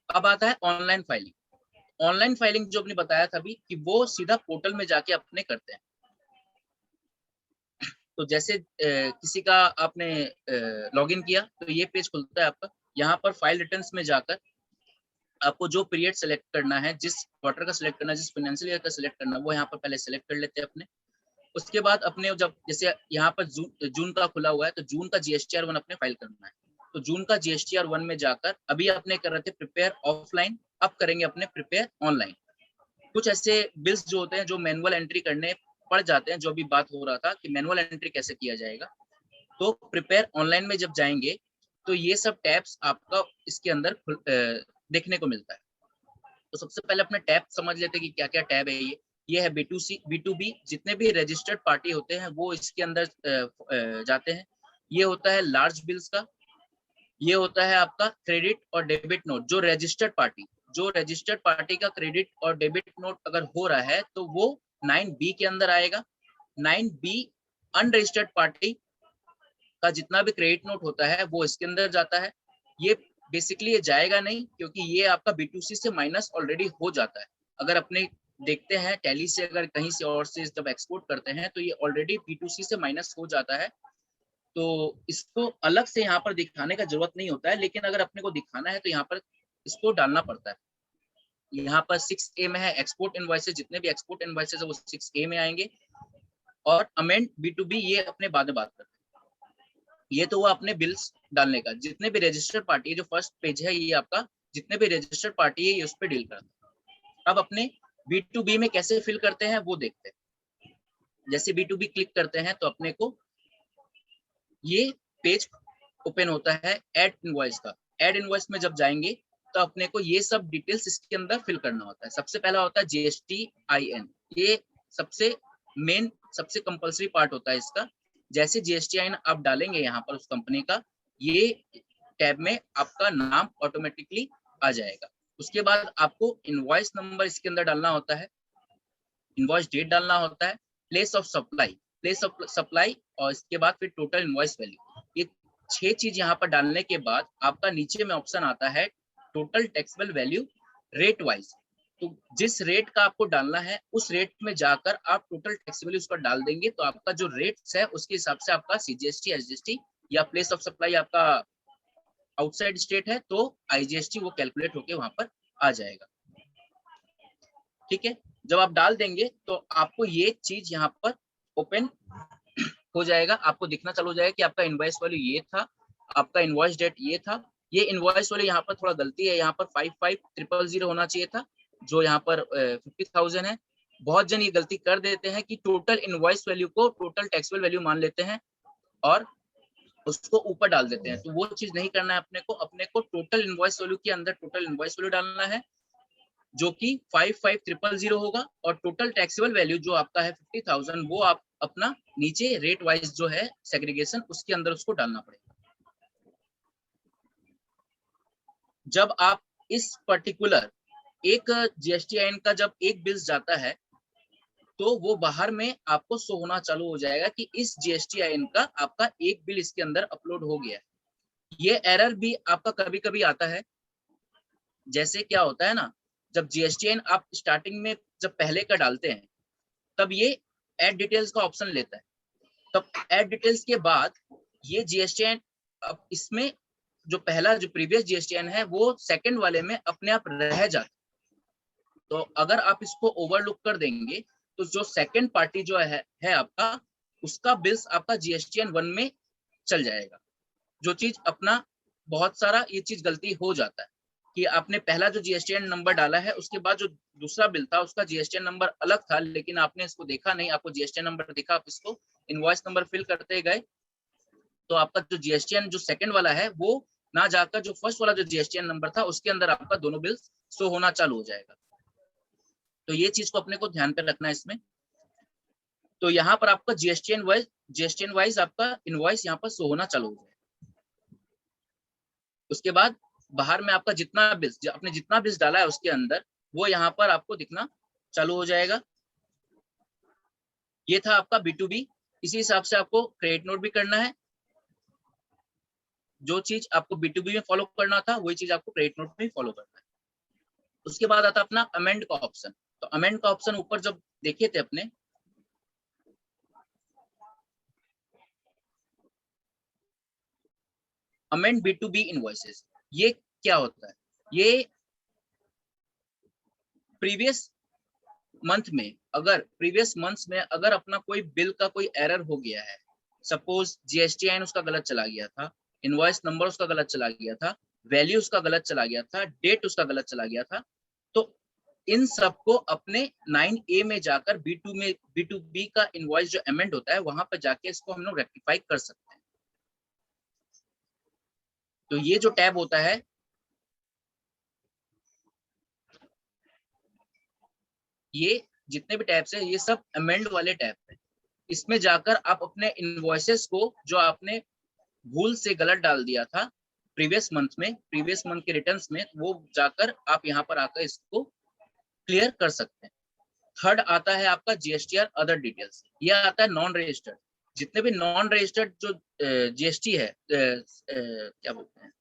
अब आता है ऑनलाइन फाइलिंग। ऑनलाइन फाइलिंग जो आपने बताया था अभी कि वो सीधा पोर्टल में जाके अपने करते हैं। तो जैसे किसी का आपने लॉगिन किया तो ये पेज खुलता है आपका। यहाँ पर फाइल रिटर्न्स में जाकर आपको जो पीरियड सेलेक्ट करना है, जिस क्वार्टर का सिलेक्ट करना है, जिस फाइनेंशियल ईयर का सिलेक्ट करना है, वो यहाँ पर पहले सेलेक्ट कर लेते हैं अपने। उसके बाद अपने जब जैसे यहाँ पर जून का खुला हुआ है तो जून का GSTR 1 अपने फाइल करना है। तो जून का GSTR 1 में जाकर अभी अपने कर रहे थे प्रिपेयर ऑफलाइन, अब करेंगे अपने प्रिपेयर ऑनलाइन। कुछ ऐसे बिल्स जो होते हैं जो मैनुअल एंट्री करने पड़ जाते हैं, जो अभी बात हो रहा था कि मैनुअल एंट्री कैसे किया जाएगा, तो प्रिपेयर ऑनलाइन में जब जाएंगे तो ये सब टैब्स आपका इसके अंदर देखने को मिलता है। तो सबसे पहले अपने टैब समझ लेते हैं कि क्या क्या टैब है। ये है B2C B2B, जितने भी रजिस्टर्ड पार्टी होते हैं वो इसके अंदर जाते हैं। ये होता है लार्ज बिल्स का। ये होता है आपका क्रेडिट और डेबिट नोट। जो रजिस्टर्ड पार्टी का क्रेडिट और डेबिट नोट अगर हो रहा है तो वो 9B के अंदर आएगा। 9B अनरजिस्टर्ड पार्टी का जितना भी क्रेडिट नोट होता है वो इसके अंदर जाता है। ये बेसिकली ये जाएगा नहीं, क्योंकि ये आपका B2C से माइनस ऑलरेडी हो जाता है। अगर अपने देखते हैं टैली से अगर कहीं से और से जब एक्सपोर्ट करते हैं तो ये ऑलरेडी B2C से माइनस हो जाता है। तो इसको अलग से यहाँ पर दिखाने का जरूरत नहीं होता है, लेकिन अगर अपने को दिखाना है तो यहाँ पर इसको डालना पड़ता है। यहाँ पर 6A में है एक्सपोर्ट इनवॉइसेस, जितने भी एक्सपोर्ट इनवॉइसेस है वो 6A में आएंगे। और अमेंड B2B ये अपने बाद में बात करते हैं। ये तो वो अपने बिल्स डालने का, जितने भी रजिस्टर्ड पार्टी है, जो फर्स्ट पेज है ये आपका जितने भी रजिस्टर्ड पार्टी है ये उस पर डील करता है। अब अपने B2B में कैसे फिल करते हैं वो देखते हैं। जैसे B2B क्लिक करते हैं तो अपने को ये पेज ओपन होता है ऐड इनवॉइस का। ऐड इनवॉइस में जब जाएंगे तो अपने को ये सब डिटेल्स इसके अंदर फिल करना होता है। सबसे पहला होता है GSTIN। ये सबसे मेन, सबसे कंपलसरी पार्ट होता है इसका। जैसे GSTIN आप डालेंगे यहाँ पर उस कंपनी का, ये टैब में आपका नाम ऑटोमेटिकली आ जाएगा। उसके बाद आपको इनवॉइस नंबर इसके अंदर डालना होता है, इनवॉइस डेट डालना होता है, प्लेस ऑफ सप्लाई और इसके बाद फिर टोटल इनवॉइस वैल्यू। ये 6 चीज यहाँ पर डालने के बाद आपका नीचे में ऑप्शन आता है total taxable value rate wise. तो जिस रेट का आपको डालना है उस रेट में जाकर आप टोटल टैक्सेबल उसका डाल देंगे, तो आपका जो रेट्स है उसके हिसाब से आपका CGST SGST या प्लेस ऑफ सप्लाई आपका आउटसाइड स्टेट है तो IGST वो कैलकुलेट होके वहां पर आ जाएगा। ठीक है, जब आप डाल देंगे तो आपको ये चीज यहाँ पर ओपन हो जाएगा। आपको दिखना चालू हो जाएगा कि आपका इनवॉइस वैल्यू ये था, आपका इनवॉइस डेट ये था। ये इनवॉइस वैल्यू यहाँ पर थोड़ा गलती है, यहाँ पर 55,000 होना चाहिए था, जो यहाँ पर 50,000 है। बहुत जन ये गलती कर देते हैं कि टोटल इनवॉइस वैल्यू को टोटल टैक्सेबल वैल्यू मान लेते हैं और उसको ऊपर डाल देते हैं। तो वो चीज नहीं करना है अपने को टोटल इनवॉइस वैल्यू के अंदर टोटल इनवॉइस वैल्यू डालना है, जो कि 55,000 होगा। और टोटल टैक्सेबल वैल्यू जो आपका है 50,000, वो आप अपना नीचे रेट वाइज जो है सेग्रीगेशन उसके अंदर उसको डालना पड़ेगा। जब आप इस पर्टिकुलर एक GSTIN का जब एक बिल जाता है तो वो बाहर में आपको शो होना चालू हो जाएगा कि इस GSTIN का आपका एक बिल इसके अंदर अपलोड हो गया है। ये एरर भी आपका कभी कभी आता है। जैसे क्या होता है ना, जब GSTIN आप स्टार्टिंग में जब पहले का डालते हैं तब ये ऐड डिटेल्स का ऑप्शन लेता है। तब ऐड डिटेल्स के बाद ये GSTIN अब इसमें जो पहला जो प्रीवियस GSTIN है वो सेकंड वाले में अपने आप रह जाता है। तो अगर आप इसको ओवरलुक कर देंगे तो जो सेकंड पार्टी जो है आपका, उसका बिल्स आपका GSTIN 1 में चल जाएगा। जो चीज अपना बहुत सारा ये चीज गलती हो जाता है कि आपने पहला जो GSTIN नंबर डाला है उसके बाद जो दूसरा बिल था उसका GSTIN नंबर अलग था, लेकिन आपने इसको देखा नहीं, आपको GSTIN नंबर दिखा, आप इसको इनवॉइस नंबर फिल करते गए तो आपका जो GSTIN जो सेकंड वाला है वो ना जाकर जो फर्स्ट वाला जो GSTIN नंबर था उसके अंदर आपका दोनों बिल शो होना चालू हो जाएगा। तो ये चीज को अपने को ध्यान पे रखना है इसमें। तो यहाँ पर आपका GSTIN वाइज आपका इनवॉइस यहाँ पर शो होना चालू हो जाएगा। उसके बाद बाहर में आपका जितना बिल्स आपने जितना बिल्स डाला है उसके अंदर वो यहाँ पर आपको दिखना चालू हो जाएगा। ये था आपका B2B। इसी हिसाब से आपको क्रेडिट नोट भी करना है। जो चीज आपको B2B में फॉलो करना था वही चीज आपको क्रेडिट नोट में फॉलो करना है। उसके बाद आता अपना अमेंड का ऑप्शन। तो अमेंड का ऑप्शन ऊपर जब देखे थे अपने, अमेंड B2B इनवॉइसेस, ये क्या होता है? ये प्रीवियस मंथ्स में अगर अपना कोई बिल का कोई एरर हो गया है, सपोज GSTN उसका गलत चला गया था, इनवॉइस नंबर उसका गलत चला गया था, वैल्यू उसका गलत चला गया था, डेट उसका गलत चला गया था, तो इन सबको अपने 9A में जाकर B2B का इनवॉइस जो अमेंड होता है वहां पर जाके इसको हम लोग रेक्टिफाई कर सकते हैं। तो ये जो टैब होता है, ये जितने भी टैब्स है ये सब अमेंड वाले टैब है। इसमें जाकर आप अपने इनवॉइसेस को जो आपने भूल से गलत डाल दिया था प्रीवियस मंथ के रिटर्न्स में, वो जाकर आप यहाँ पर आकर इसको क्लियर कर सकते हैं। थर्ड आता है आपका GSTR अदर डिटेल्स। ये आता है नॉन रजिस्टर्ड। जितने भी नॉन रजिस्टर्ड जो GST है, क्या बोलते हैं,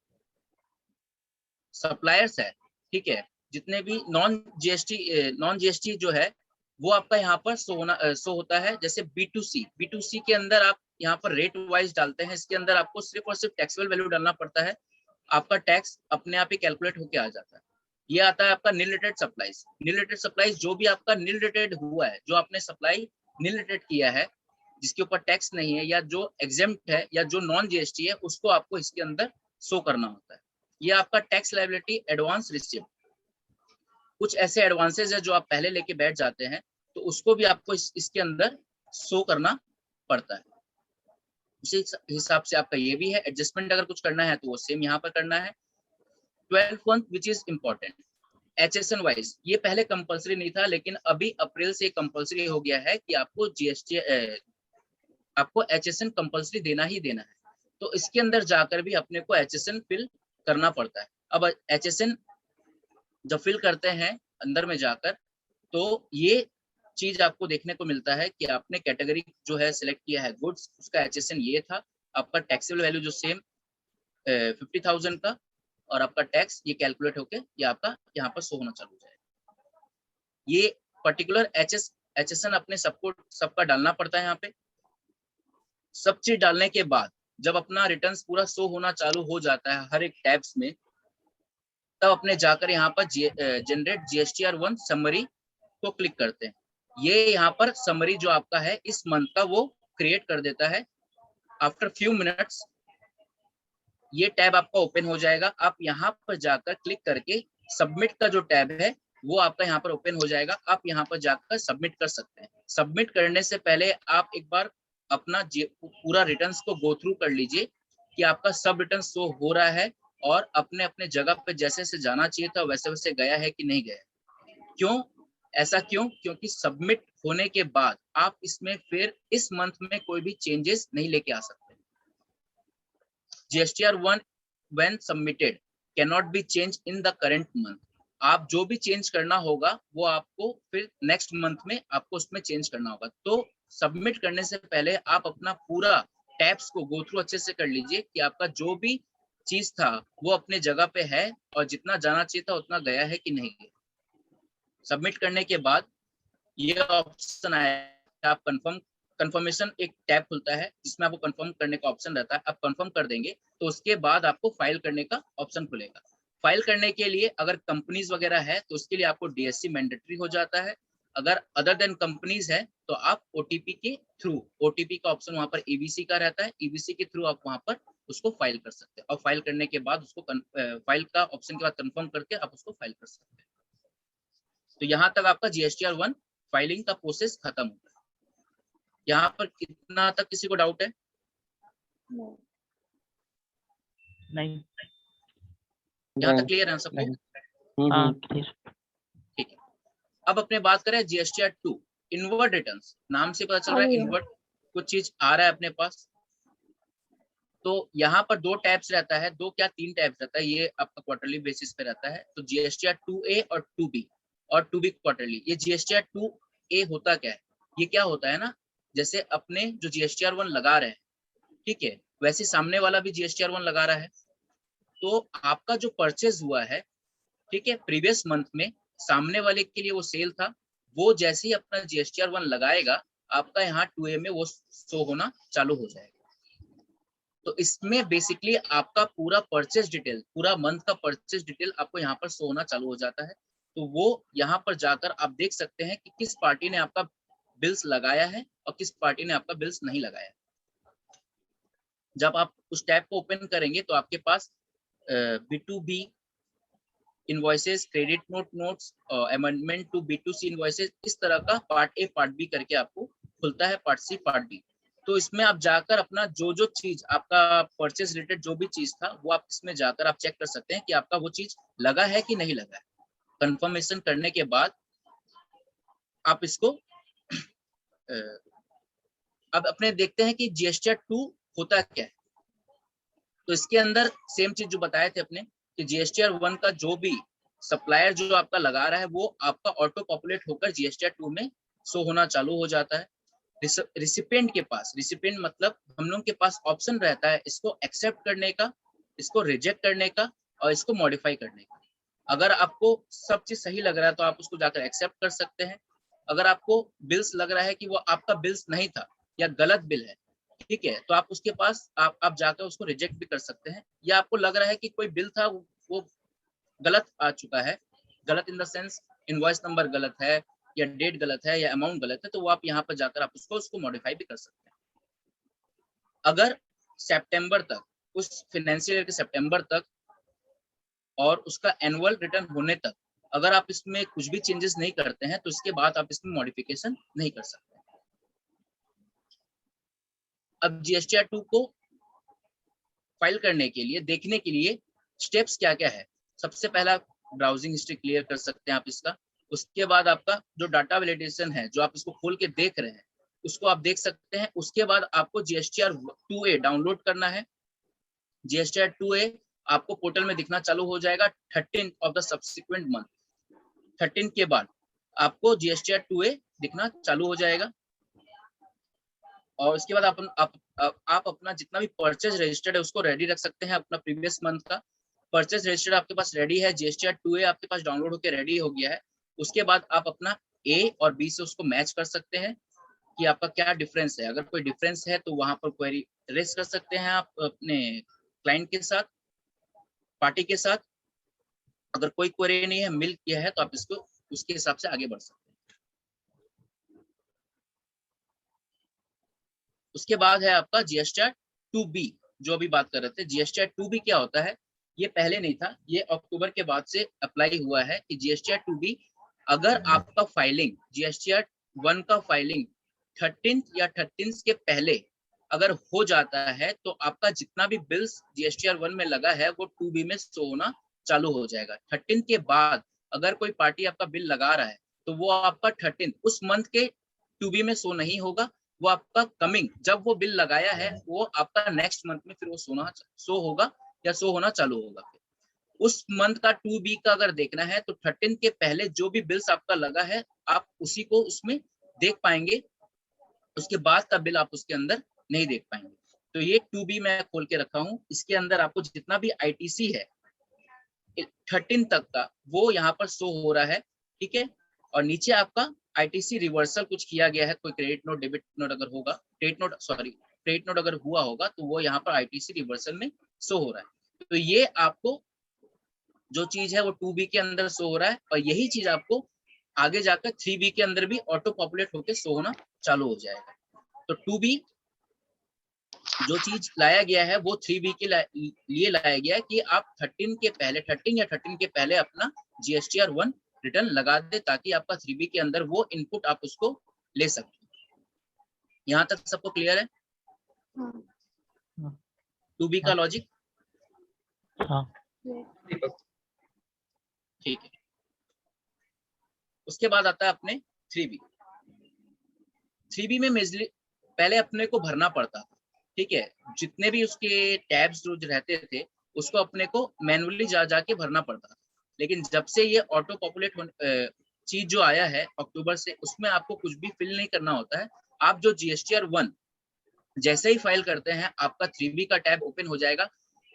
सप्लायर्स है, ठीक है, जितने भी नॉन GST जो है वो आपका यहाँ पर शो होता है। जैसे B2C के अंदर आप यहाँ पर रेट वाइज डालते हैं, इसके अंदर आपको सिर्फ और सिर्फ टैक्सेबल वैल्यू डालना पड़ता है, आपका टैक्स अपने आप ही कैलकुलेट होके आ जाता है। ये आता है आपका नील रेटेड सप्लाईज, जो भी आपका नील रेटेड हुआ है, जो आपने सप्लाई नील रेटेड किया है, जिसके ऊपर टैक्स नहीं है या जो एग्जेम्प्ट है या जो नॉन GST है, उसको आपको इसके अंदर शो करना होता है। ये आपका टैक्स लायबिलिटी एडवांस रिसीव, कुछ ऐसे एडवांसेज है जो आप पहले लेके बैठ जाते हैं, तो उसको भी आपको इसके अंदर शो करना पड़ता है। उसी हिसाब से आपका ये भी है। एडजस्टमेंट अगर कुछ करना है तो वो सेम यहाँ पर करना है। 12th month which is important, HSN wise ये पहले कंपलसरी नहीं था, लेकिन अभी अप्रैल से कंपलसरी हो गया है कि आपको HSN कंपलसरी देना ही देना है। तो इसके अंदर जाकर भी अपने को HSN फिल करना पड़ता है। अब HSN जब फिल करते हैं अंदर में जाकर, तो ये चीज आपको देखने को मिलता है कि आपने कैटेगरी जो है सिलेक्ट किया है गुड्स, उसका HSN ये था, आपका टैक्सेबल वैल्यू जो सेम 50,000 का, और आपका टैक्स ये कैलकुलेट होके ये आपका यहाँ पर शो होना चालू हो जाएगा। ये पर्टिकुलर HSN अपने सबका डालना पड़ता है। यहाँ पे सब चीज डालने के बाद जब अपना रिटर्न्स पूरा शो होना चालू हो जाता है हर एक टैब्स में, तब अपने जाकर यहाँ पर जनरेट GSTR1 समरी को क्लिक करते हैं। ये यहाँ पर समरी जो आपका है इस मंथ का वो क्रिएट कर देता है। आफ्टर फ्यू मिनट्स ये टैब आपका ओपन हो जाएगा। आप यहाँ पर जाकर क्लिक करके सबमिट का जो टैब है वो आपका यहाँ पर ओपन हो जाएगा। आप यहाँ पर जाकर सबमिट कर सकते हैं। सबमिट करने से पहले आप एक बार अपना पूरा रिटर्न्स को गो थ्रू कर लीजिए कि आपका सब रिटर्न शो हो रहा है और अपने अपने जगह पे जैसे से जाना चाहिए था वैसे वैसे गया है कि नहीं गया। ऐसा क्यों? क्योंकि सबमिट होने के बाद आप इसमें फिर इस मंथ में कोई भी चेंजेस नहीं लेके आ सकते। GSTR1 when submitted cannot be changed in the current month। आप जो भी चेंज करना होगा वो आपको फिर नेक्स्ट मंथ में आपको उसमें चेंज करना होगा। तो सबमिट करने से पहले आप अपना पूरा टैब्स को गो थ्रू अच्छे से कर लीजिए कि आपका जो भी चीज था वो अपने जगह पे है और जितना जाना चाहिए था उतना गया है कि नहीं गया। सबमिट करने के बाद ये ऑप्शन आया, आप कंफर्मेशन एक टैब खुलता है जिसमें आपको कंफर्म करने का ऑप्शन रहता है। आप कंफर्म कर देंगे तो उसके बाद आपको फाइल करने का ऑप्शन खुलेगा। फाइल करने के लिए अगर कंपनीज वगैरह है तो उसके लिए आपको DSC मैंडेटरी हो जाता है। अगर अदर देन कंपनीज है तो आप OTP के थ्रू, OTP का ऑप्शन वहां पर EBC का रहता है, EBC के थ्रू आप वहां पर उसको फाइल कर सकते हैं। और फाइल करने के बाद उसको फाइल का ऑप्शन के बाद कंफर्म करके आप उसको फाइल कर सकते हैं। तो यहाँ तक आपका GSTR1 फाइलिंग का प्रोसेस खत्म होता है। यहाँ पर कितना तक किसी को डाउट है? नहीं। यहाँ तक क्लियर है सबको? हाँ क्लियर। ठीक है। अब अपने बात करें GSTR2 इनवर्ड रिटर्न्स। नाम से पता चल रहा है इनवर्ड कुछ चीज आ रहा है अपने पास। तो यहाँ पर 2 टैब्स रहता है, 2 क्या 3 टैब्स रहता है, ये आपका क्वार्टरली बेसिस पे रहता है। तो GSTR2A और 2B और 2B क्वार्टरली। ये GSTR2A होता क्या है? ये क्या होता है ना, जैसे अपने जो GSTR1 लगा रहे हैं, ठीक है, वैसे सामने वाला भी GSTR1 लगा रहा है। तो आपका जो परचेज हुआ है ठीक है। प्रीवियस मंथ में सामने वाले के लिए वो सेल था, वो जैसे ही अपना GSTR 1 लगाएगा आपका यहाँ 2A में वो शो होना चालू हो जाएगा। तो इसमें बेसिकली आपका पूरा परचेज डिटेल, पूरा मंथ का परचेज डिटेल आपको यहाँ पर शो होना चालू हो जाता है। तो वो यहाँ पर जाकर आप देख सकते हैं कि किस पार्टी ने आपका बिल्स लगाया है और किस पार्टी ने आपका बिल्स नहीं लगाया। जब आप उस टैब को ओपन करेंगे तो आपके पास B2B invoices, credit notes, amendment to B2C invoices, इस तरह का पार्ट ए पार्ट बी करके आपको खुलता है, पार्ट सी पार्ट डी। तो इसमें आप जाकर अपना जो चीज आपका परचेज रिलेटेड जो भी चीज था वो आप इसमें जाकर आप चेक कर सकते हैं कि आपका वो चीज लगा है कि नहीं लगा है। कंफर्मेशन करने के बाद आप इसको अब अपने देखते हैं कि GSTR 2 होता क्या है। तो इसके अंदर सेम चीज जो बताए थे अपने कि GSTR 1 का जो भी सप्लायर जो आपका लगा रहा है वो आपका ऑटो पॉपुलेट होकर GSTR 2 में शो होना चालू हो जाता है। रिसिपिएंट के पास, रिसिपिएंट मतलब हम लोग के पास ऑप्शन रहता है इसको एक्सेप्ट करने का, इसको रिजेक्ट करने का और इसको मॉडिफाई करने का। अगर आपको सब चीज सही लग रहा है तो आप उसको जाकर एक्सेप्ट कर सकते हैं। अगर आपको बिल्स लग रहा है कि वो आपका बिल्स नहीं था या गलत बिल है, ठीक है, तो आप उसके पास आप जाकर उसको रिजेक्ट भी कर सकते हैं। या आपको लग रहा है कि कोई बिल था वो गलत आ चुका है, गलत in the sense invoice number गलत है या डेट गलत है या अमाउंट गलत है, तो वो आप यहाँ पर जाकर आप उसको मॉडिफाई भी कर सकते हैं। अगर सितंबर तक, उस फाइनेंशियल ईयर के सितंबर तक और उसका एनुअल रिटर्न होने तक अगर आप इसमें कुछ भी चेंजेस नहीं करते हैं तो इसके बाद आप इसमें मॉडिफिकेशन नहीं कर सकते। अब GSTR 2 को फाइल करने के लिए, देखने के लिए स्टेप्स क्या क्या है। सबसे पहला ब्राउजिंग हिस्ट्री क्लियर कर सकते हैं आप इसका। उसके बाद आपका जो डाटा वैलिडेशन है, जो आप इसको खोल के देख रहे हैं, उसको आप देख सकते हैं। उसके बाद आपको GSTR 2A डाउनलोड करना है। GSTR 2A आपको पोर्टल में दिखना चालू हो जाएगा 13 ऑफ द सब्सिक्वेंट मंथ। 13 के बाद आपको GSTR 2A दिखना चालू हो जाएगा। और उसके बाद आप अपना जितना भी परचेज रजिस्टर्ड है उसको रेडी रख सकते हैं। अपना प्रीवियस मंथ का परचेज रजिस्टर्ड आपके पास रेडी है, GSTR 2A आपके पास डाउनलोड होकर रेडी हो गया है। उसके बाद आप अपना A और B से उसको मैच कर सकते हैं कि आपका क्या डिफरेंस है। अगर कोई डिफरेंस है तो वहां पर क्वेरी रेज कर सकते हैं आप अपने क्लाइंट के साथ, पार्टी के साथ। अगर कोई क्वेरी नहीं है, मिल किया है, तो आप इसको उसके हिसाब से आगे बढ़ सकते हैं। उसके बाद है आपका GSTR 2B, जो अभी बात कर रहे थे। GSTR 2B क्या होता है, ये पहले नहीं था, ये अक्टूबर के बाद से अप्लाई हुआ है कि GSTR 2B अगर आपका फाइलिंग GSTR 1 का फाइलिंग 13 या 13 के पहले अगर हो जाता है तो आपका जितना भी बिल्स GSTR 1 में लगा है वो 2B में शो होना चालू हो जाएगा। 13 के बाद अगर कोई पार्टी आपका बिल लगा रहा है तो वो आपका 13 उस मंथ के 2B में शो नहीं होगा, वो आपका कमिंग जब वो बिल लगाया है वो आपका नेक्स्ट मंथ में फिर वो शो होगा या शो होना चालू होगा। उस मंथ का 2B का अगर देखना है तो 13 के पहले जो भी बिल्स आपका लगा है आप उसी को उसमें देख पाएंगे, उसके बाद का बिल आप उसके अंदर नहीं देख पाएंगे। तो ये 2B मैं खोल के रखा हूँ। इसके अंदर आपको जितना भी ITC है 13 तक का वो यहाँ पर शो हो रहा है, ठीक है। और नीचे आपका ITC रिवर्सल कुछ किया गया है, कोई क्रेडिट नोट डेबिट नोट अगर होगा, क्रेडिट नोट अगर हुआ होगा तो वो यहाँ पर ITC रिवर्सल में शो हो रहा है। तो ये आपको जो चीज है वो 2B के अंदर शो हो रहा है और यही चीज आपको आगे जाकर 3B के अंदर भी ऑटो पॉपुलेट होकर शो होना चालू हो जाएगा। तो 2B जो चीज लाया गया है वो 3B के लिए लाया गया है कि आप 13 या 13 के पहले अपना GSTR 1 रिटर्न लगा दे ताकि आपका 3B के अंदर वो इनपुट आप उसको ले सकते। यहाँ तक सबको क्लियर है? 2B का लॉजिक? हाँ। ठीक है। उसके बाद आता है अपने 3B। 3B में मेजरली पहले अपने को भरना पड़ता था, ठीक है। जितने भी उसके टैब्स जो रहते थे उसको अपने को मैनुअली जाके भरना पड़ता था। लेकिन जब से ये ऑटो पॉपुलेट चीज जो आया है अक्टूबर से, उसमें आपको कुछ भी फिल नहीं करना होता है। आप जो GSTR 1 जैसे ही फाइल करते हैं आपका 3B का टैब ओपन हो जाएगा।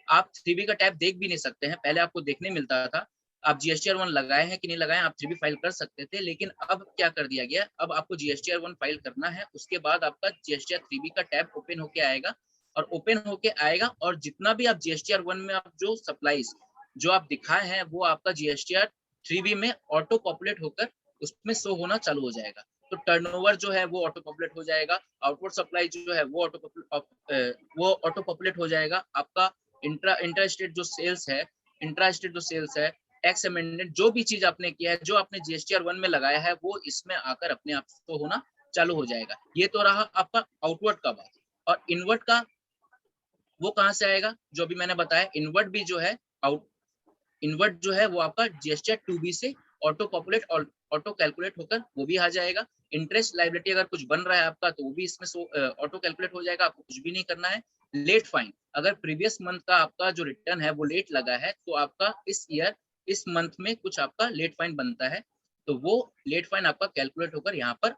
आप 3B का टैब देख भी नहीं सकते हैं, पहले आपको देखने मिलता था। आप जीएसटीआर 1 लगाए हैं कि नहीं लगाए, आप 3B फाइल कर सकते थे, लेकिन अब क्या कर दिया गया, अब आपको जीएसटीआर 1 फाइल करना है, उसके बाद आपका जीएसटीआर 3B का टैब ओपन होके आएगा, और ओपन होके आएगा और जितना भी आप जीएसटीआर 1 में आप जो सप्लाईज जो आप दिखाए हैं वो आपका जीएसटीआर 3B में ऑटो पॉपुलेट होकर उसमें शो होना चालू हो जाएगा। तो टर्नओवर जो है वो ऑटो पॉपुलेट हो जाएगा, आउटवर्ड सप्लाई जो है वो ऑटो पॉपुलेट हो जाएगा, आपका इंट्रा स्टेट जो सेल्स है, इंट्रा स्टेट जो सेल्स है, टैक्स अमेंडमेंट, जो भी चीज आपने किया है, जो आपने जीएसटीआर 1 में लगाया है, वो इसमें आकर अपने आप शो होना चालू हो जाएगा। ये तो रहा आपका आउटवर्ड का बात। और इनवर्ड का वो कहाँ से आएगा, जो अभी मैंने बताया, इनवर्ड भी जो है इनवर्ड जो है वो आपका जीएसटीआर 2B से ऑटो पॉपुलेट और ऑटो कैलकुलेट होकर वो भी आ जाएगा। इंटरेस्ट लायबिलिटी अगर कुछ बन रहा है आपका तो वो भी इसमें ऑटो कैलकुलेट हो जाएगा, आपको कुछ भी नहीं करना है। लेट फाइन, अगर प्रीवियस मंथ का आपका जो रिटर्न है वो लेट लगा है तो आपका इस ईयर इस मंथ में कुछ आपका लेट फाइन बनता है, तो वो लेट फाइन आपका कैलकुलेट होकर यहाँ पर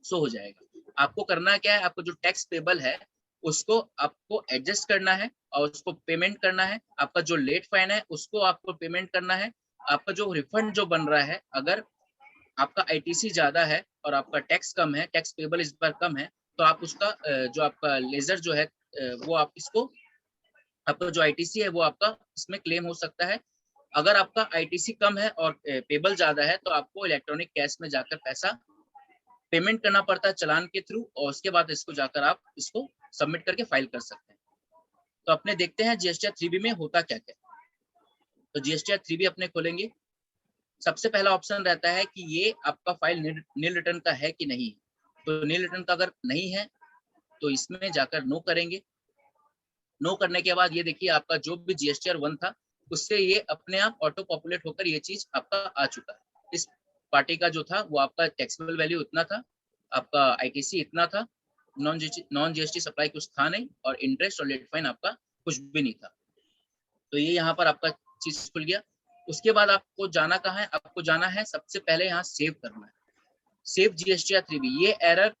शो हो जाएगा। आपको करना क्या है, आपको जो टैक्स पेबल है उसको आपको एडजस्ट करना है और उसको पेमेंट करना है। आपका जो लेट फाइन है उसको आपको पेमेंट करना है। आपका जो रिफंड जो बन रहा है, अगर आपका आईटीसी ज्यादा है और आपका टैक्स कम है, टैक्स पेबल इस बार कम है, तो आप उसका जो आपका लेजर जो है वो आप इसको, आपका जो आईटीसी है वो आपका इसमें क्लेम हो सकता है। अगर आपका आईटीसी कम है और पेबल ज्यादा है तो आपको इलेक्ट्रॉनिक कैश में जाकर पैसा पेमेंट करना पड़ता है चालान के थ्रू, और उसके बाद इसको जाकर आप इसको सबमिट करके फाइल कर सकते हैं। तो अपने देखते हैं जीएसटीआर 3B में होता क्या क्या। तो जीएसटीआर 3B अपने खोलेंगे, सबसे पहला ऑप्शन रहता है कि ये आपका फाइल नील रिटर्न का है कि नहीं। तो नील रिटर्न का अगर नहीं है तो इसमें जाकर नो करेंगे। नो करने के बाद ये देखिए आपका जो भी जीएसटीआर 1 था उससे ये अपने आप ऑटो पॉपुलेट होकर ये चीज आपका आ चुका है। इस पार्टी का जो था वो आपका टैक्सेबल वैल्यू इतना था, आपका आईटीसी इतना था, नॉन जीएसटी सप्लाई कुछ था नहीं, और इंटरेस्ट और लेट फाइन आपका कुछ भी नहीं था। तो ये यहाँ पर आपका चीज खुल गया। उसके बाद आपको जाना कहाँ है, आपको जाना है सबसे पहले यहाँ सेव करना है, सेव जीएसटीआर 3B। ये एरर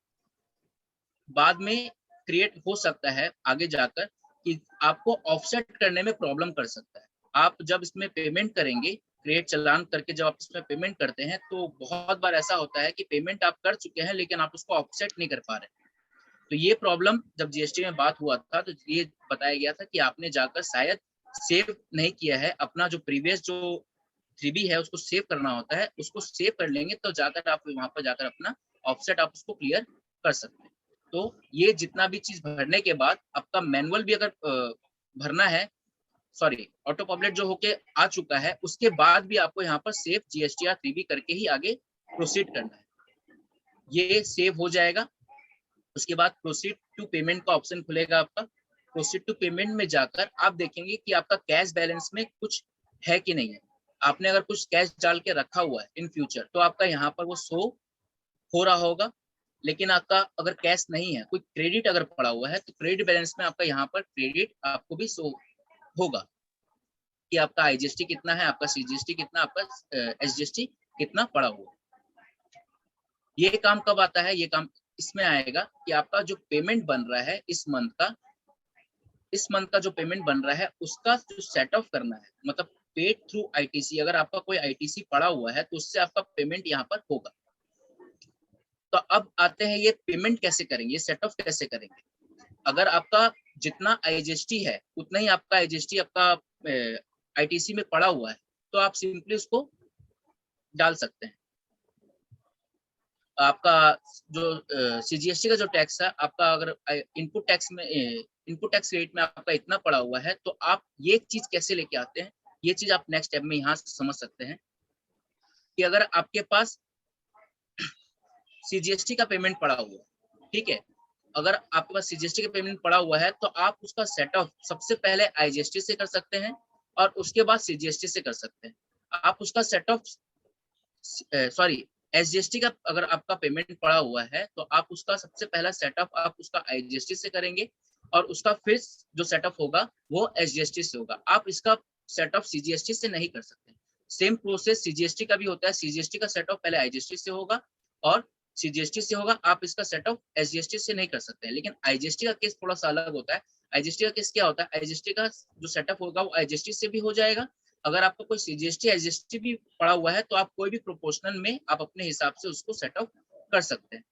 बाद में क्रिएट हो सकता है आगे जाकर कि आपको ऑफसेट करने में प्रॉब्लम कर सकता है। आप जब इसमें पेमेंट करेंगे, क्रिएट चालान करके जब आप इसमें पेमेंट करते हैं तो बहुत बार ऐसा होता है कि पेमेंट आप कर चुके हैं लेकिन आप उसको ऑफसेट नहीं कर पा रहे। तो ये प्रॉब्लम जब जीएसटी में बात हुआ था तो ये बताया गया था कि आपने जाकर शायद सेव नहीं किया है, अपना जो प्रीवियस जो 3B है उसको सेव करना होता है, उसको सेव कर लेंगे तो जाकर आप वहां पर जाकर अपना ऑफसेट आप उसको क्लियर कर सकते हैं। तो ये जितना भी चीज भरने के बाद आपका मैनुअल भी अगर भरना है, सॉरी ऑटो पॉपुलेट जो होके आ चुका है उसके बाद भी आपको यहाँ पर सेव जीएसटीआर 3B करके ही आगे प्रोसीड करना है। ये सेव हो जाएगा। उसके बाद प्रोसीड टू पेमेंट का ऑप्शन खुलेगा आपका। प्रोसीड टू पेमेंट में जाकर आप देखेंगे कि आपका कैश बैलेंस में कुछ है कि नहीं है। आपने अगर कुछ कैश डाल के रखा हुआ है इन फ्यूचर तो आपका यहाँ पर वो शो हो रहा होगा, लेकिन आपका अगर कैश नहीं है, कोई क्रेडिट अगर पड़ा हुआ है तो क्रेडिट बैलेंस में आपका यहाँ पर क्रेडिट आपको भी शो होगा कि आपका आईजीएसटी कितना है, आपका सीजीएसटी कितना, आपका एसजीएसटी कितना पड़ा हुआ। ये काम कब आता है, ये काम इसमें आएगा कि आपका जो पेमेंट बन रहा है इस मंथ का जो पेमेंट बन रहा है उसका जो सेट ऑफ करना है, मतलब पेड थ्रू आईटीसी। अगर आपका कोई आईटीसी पड़ा हुआ है तो उससे आपका पेमेंट यहाँ पर होगा। तो अब आते हैं ये पेमेंट कैसे करेंगे, ये सेट ऑफ कैसे करेंगे। अगर आपका जितना आईजीएसटी है उतना ही आपका आईजीएसटी आपका आईटीसी में पड़ा हुआ है तो आप सिंपली उसको डाल सकते हैं। आपका जो सीजीएसटी का जो टैक्स है आपका, अगर इनपुट टैक्स रेट में आपका इतना पड़ा हुआ है तो आप ये चीज कैसे लेके आते हैं, ये चीज आप नेक्स्ट स्टेप में यहाँ से समझ सकते हैं कि अगर आपके पास सीजीएसटी का पेमेंट पड़ा हुआ है, ठीक है, अगर आपके पास सीजीएसटी का पेमेंट पड़ा हुआ है तो आप उसका सेट ऑफ सबसे पहले आईजीएसटी से कर सकते हैं और उसके बाद सीजीएसटी से कर सकते हैं। आप उसका सेट ऑफ एसजीएसटी का अगर आपका पेमेंट पड़ा हुआ है तो आप उसका सबसे पहला सेटअप आप उसका आईजीएसटी से करेंगे और उसका फिर जो सेटअप होगा वो एसजीएसटी से होगा। आप इसका सेटअप सीजीएसटी से नहीं कर सकते। सेम प्रोसेस सीजीएसटी का भी होता है। सीजीएसटी का सेटअप पहले आईजीएसटी से होगा और सीजीएसटी से होगा। आप इसका सेटअप एसजीएसटी से नहीं कर सकते हैं। लेकिन आईजीएसटी का केस थोड़ा सा अलग होता है। आईजीएसटी का केस क्या होता है, आईजीएसटी का जो सेटअप होगा वो आईजीएसटी से भी हो जाएगा अगर आपका कोई CGST SGST भी पड़ा हुआ है तो आप कोई भी प्रोपोर्शनल में आप अपने हिसाब से उसको सेट ऑफ कर सकते हैं।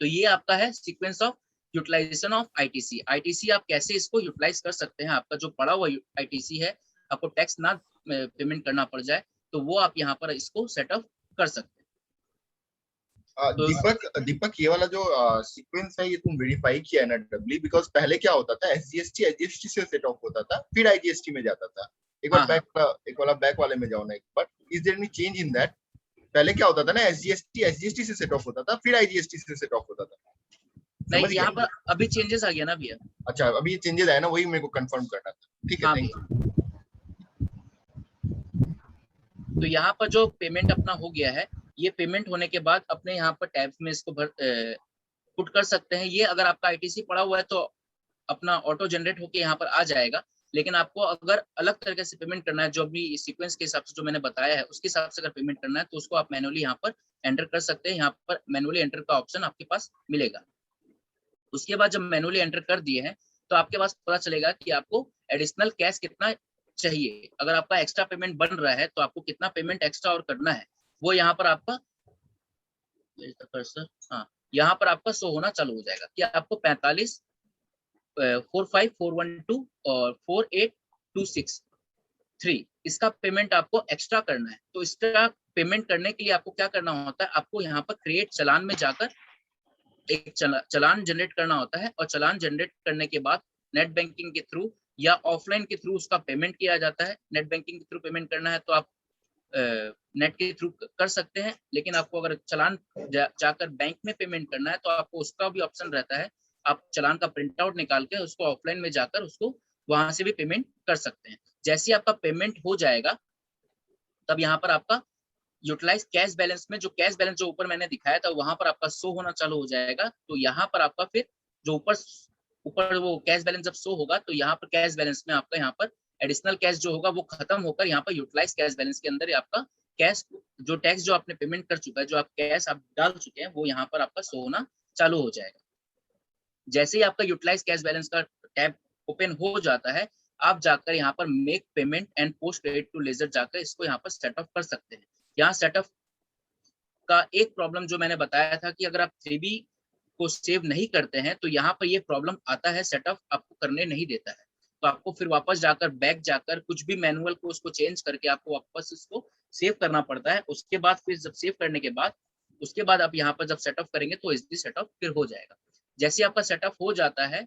तो ये आपका है sequence of utilization of ITC। ITC आप कैसे इसको यूटिलाइज कर सकते हैं, आपका जो पड़ा हुआ ITC है, आपको टैक्स ना पेमेंट करना पड़ जाए, तो वो आप यहाँ पर इसको सेट ऑफ कर सकते हैं। तो दीपक ये वाला जो सीक्वेंस है ये तुम वेरीफाई किया है ना डबली? बिकॉज पहले क्या होता था, SGST से सेट ऑफ होता था, फिर IGST में जाता था। एक बार बैक वाले में जाओ ना एक बार, is there any change in that? पहले क्या होता था ना, SGST से सेट ऑफ होता था, फिर IGST से सेट ऑफ होता था। नहीं, यहाँ पर अभी चेंजेस आ गया ना भैया। अच्छा, अभी ये चेंजेस आया ना, वही मेरे को कंफर्म करना था। ठीक है, थैंक यू। तो यहाँ पर जो पेमेंट अपना हो गया है, ये पेमेंट होने के बाद अपने यहाँ पर टैब्स में इसको पुट कर सकते हैं। ये अगर आपका ITC पड़ा हुआ है तो अपना ऑटो जनरेट होके यहाँ पर आ जाएगा, लेकिन आपको अगर अलग तरीके से पेमेंट करना है, जो अभी सीक्वेंस के हिसाब से जो मैंने बताया है उसके हिसाब से अगर पेमेंट करना है तो उसको आप मैनुअली यहाँ पर एंटर कर सकते हैं। यहाँ पर मैनुअली एंटर का ऑप्शन आपके पास मिलेगा। उसके बाद जब मैनुअली एंटर कर दिए हैं तो आपके पास पता चलेगा कि आपको एडिशनल कैश कितना चाहिए। अगर आपका एक्स्ट्रा पेमेंट बन रहा है तो आपको कितना पेमेंट एक्स्ट्रा और करना है, वो यहाँ पर आपका यहाँ पर आपका शो होना चालू हो जाएगा कि आपको 45 45412 और 48263 इसका पेमेंट आपको एक्स्ट्रा करना है। तो इसका पेमेंट करने के लिए आपको क्या करना होता है, आपको यहाँ पर क्रिएट चलान में जाकर एक चलान जनरेट करना होता है, और चलान जनरेट करने के बाद नेट बैंकिंग के थ्रू या ऑफलाइन के थ्रू उसका पेमेंट किया जाता है। नेट बैंकिंग के थ्रू पेमेंट करना है तो आप नेट के थ्रू कर सकते हैं, लेकिन आपको अगर चलान जाकर बैंक में पेमेंट करना है तो आपको उसका भी ऑप्शन रहता है। आप चलान का प्रिंट आउट निकाल के उसको ऑफलाइन में जाकर उसको वहां से भी पेमेंट कर सकते हैं। जैसे ही आपका पेमेंट हो जाएगा तब यहाँ पर आपका यूटिलाइज कैश बैलेंस में जो कैश बैलेंस जो ऊपर मैंने दिखाया था वहां पर आपका शो होना चालू हो जाएगा। तो यहाँ पर आपका फिर जो ऊपर वो कैश बैलेंस जब शो होगा तो यहाँ पर कैश बैलेंस में आपका यहाँ पर एडिशनल कैश जो होगा वो खत्म होकर यहाँ पर यूटिलाइज कैश बैलेंस के अंदर आपका कैश जो टैक्स जो आपने पेमेंट कर चुका है, जो आप कैश आप डाल चुके हैं, वो यहाँ पर आपका शो होना चालू हो जाएगा। जैसे ही आपका यूटिलाइज कैश बैलेंस का टैब ओपन हो जाता है, आप जाकर यहाँ पर make payment and post credit to ledger जाकर इसको यहाँ पर सेट ऑफ कर सकते हैं। यहाँ सेटअप का एक प्रॉब्लम जो मैंने बताया था कि अगर आप 3B को सेव नहीं करते हैं तो यहाँ पर ये प्रॉब्लम आता है, सेटअप आपको करने नहीं देता है। तो आपको फिर वापस जाकर बैक जाकर कुछ भी मैनुअल को उसको चेंज करके आपको वापस इसको सेव करना पड़ता है। उसके बाद फिर जब सेव करने के बाद उसके बाद आप यहाँ पर जब सेटअप करेंगे तो इजीली सेटअप फिर हो जाएगा। जैसे आपका सेटअप हो जाता है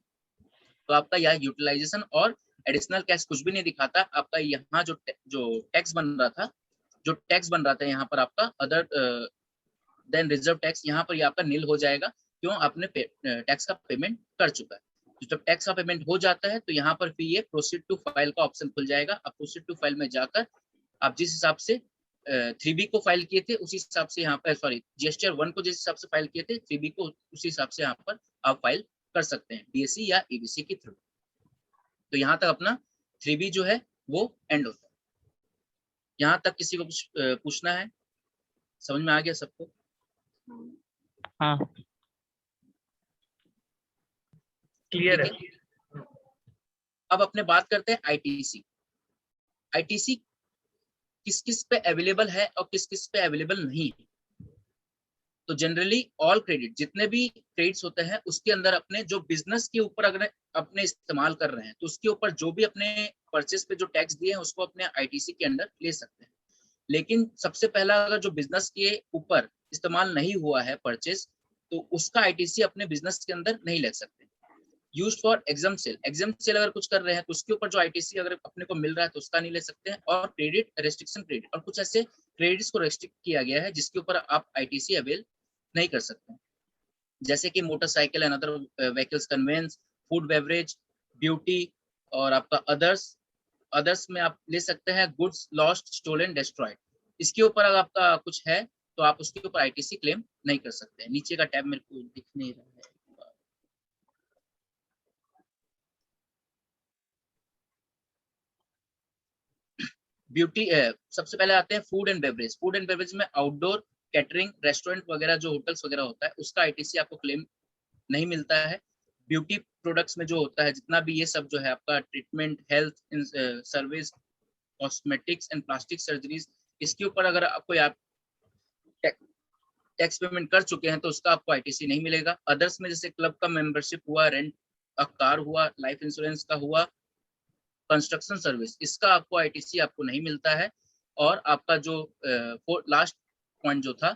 तो आपका यहाँ यूटिलाइजेशन और एडिशनल कैश कुछ भी नहीं दिखाता। आपका यहाँ जो टैक्स बन रहा था यहाँ पर आपका अदर देन रिजर्व टैक्स यहाँ पर आपका नील हो जाएगा। क्यों? आपने टैक्स का पेमेंट कर चुका है। तो जब टैक्स का पेमेंट हो जाता है तो यहाँ पर फिर ये प्रोसीड टू फाइल का ऑप्शन खुल जाएगा। आप प्रोसीड टू फाइल में जाकर आप जिस हिसाब से 3B को फाइल किए थे उसी हिसाब से यहाँ पर GSTR 1 को जिस हिसाब से फाइल किए थे 3B को उसी हिसाब से यहाँ पर आप फाइल कर सकते हैं DSC या EBC के थ्रू। तो यहाँ तक अपना 3B जो है वो एंड होता है। यहाँ तक किसी को कुछ पूछना है? समझ में आ गया सबको? हाँ, क्लियर है। अब अपने बात करते हैं ITC। ITC किस किस पे अवेलेबल है और किस किस पे अवेलेबल नहीं है। तो जनरली ऑल क्रेडिट जितने भी क्रेडिट्स होते हैं उसके अंदर अपने जो बिजनेस के ऊपर अगर अपने इस्तेमाल कर रहे हैं तो उसके ऊपर जो भी अपने परचेस पे जो टैक्स दिए हैं उसको अपने ITC के अंडर ले सकते हैं। लेकिन सबसे पहला अगर जो बिजनेस के ऊपर इस्तेमाल नहीं हुआ है परचेस तो उसका ITC अपने बिजनेस के अंदर नहीं ले सकते। यूज्ड फॉर एग्जाम सेल अगर कुछ कर रहे हैं तो उसके ऊपर जो ITC अगर अपने को मिल रहा है तो उसका नहीं ले सकते हैं। और क्रेडिट रेस्ट्रिक्शन क्रेडिट और कुछ ऐसे क्रेडिट्स को रेस्ट्रिक्ट किया गया है जिसके ऊपर आप ITC अवेल नहीं कर सकते, जैसे कि motorcycle and other vehicles conveyance, food beverage, beauty और आपका अदर्स में आप ले सकते हैं गुड्स लॉस्ट स्टोलन डिस्ट्रॉयड। इसके ऊपर अगर आपका कुछ है तो आप उसके ऊपर ITC क्लेम नहीं कर सकते। नीचे का टैब मेरे को दिख नहीं रहा है। ब्यूटी सबसे पहले आते हैं food and beverage. Food and beverage में आउटडोर कैटरिंग रेस्टोरेंट वगैरह जो होटल्स वगैरह होता है उसका ITC आपको क्लेम नहीं मिलता है। ब्यूटी प्रोडक्ट्स में जो होता है जितना भी ये सब जो है आपका treatment health service cosmetics and plastic surgeries, इसके ऊपर अगर कोई आप टैक्स पेमेंट कर चुके हैं तो उसका आपको आईटीसी नहीं मिलेगा। अदर्स में जैसे क्लब का मेंबरशिप हुआ, रेंट अ कार हुआ, लाइफ इंश्योरेंस का हुआ, कंस्ट्रक्शन सर्विस, इसका आपको आईटीसी आपको नहीं मिलता है। और आपका जो लास्ट पॉइंट जो था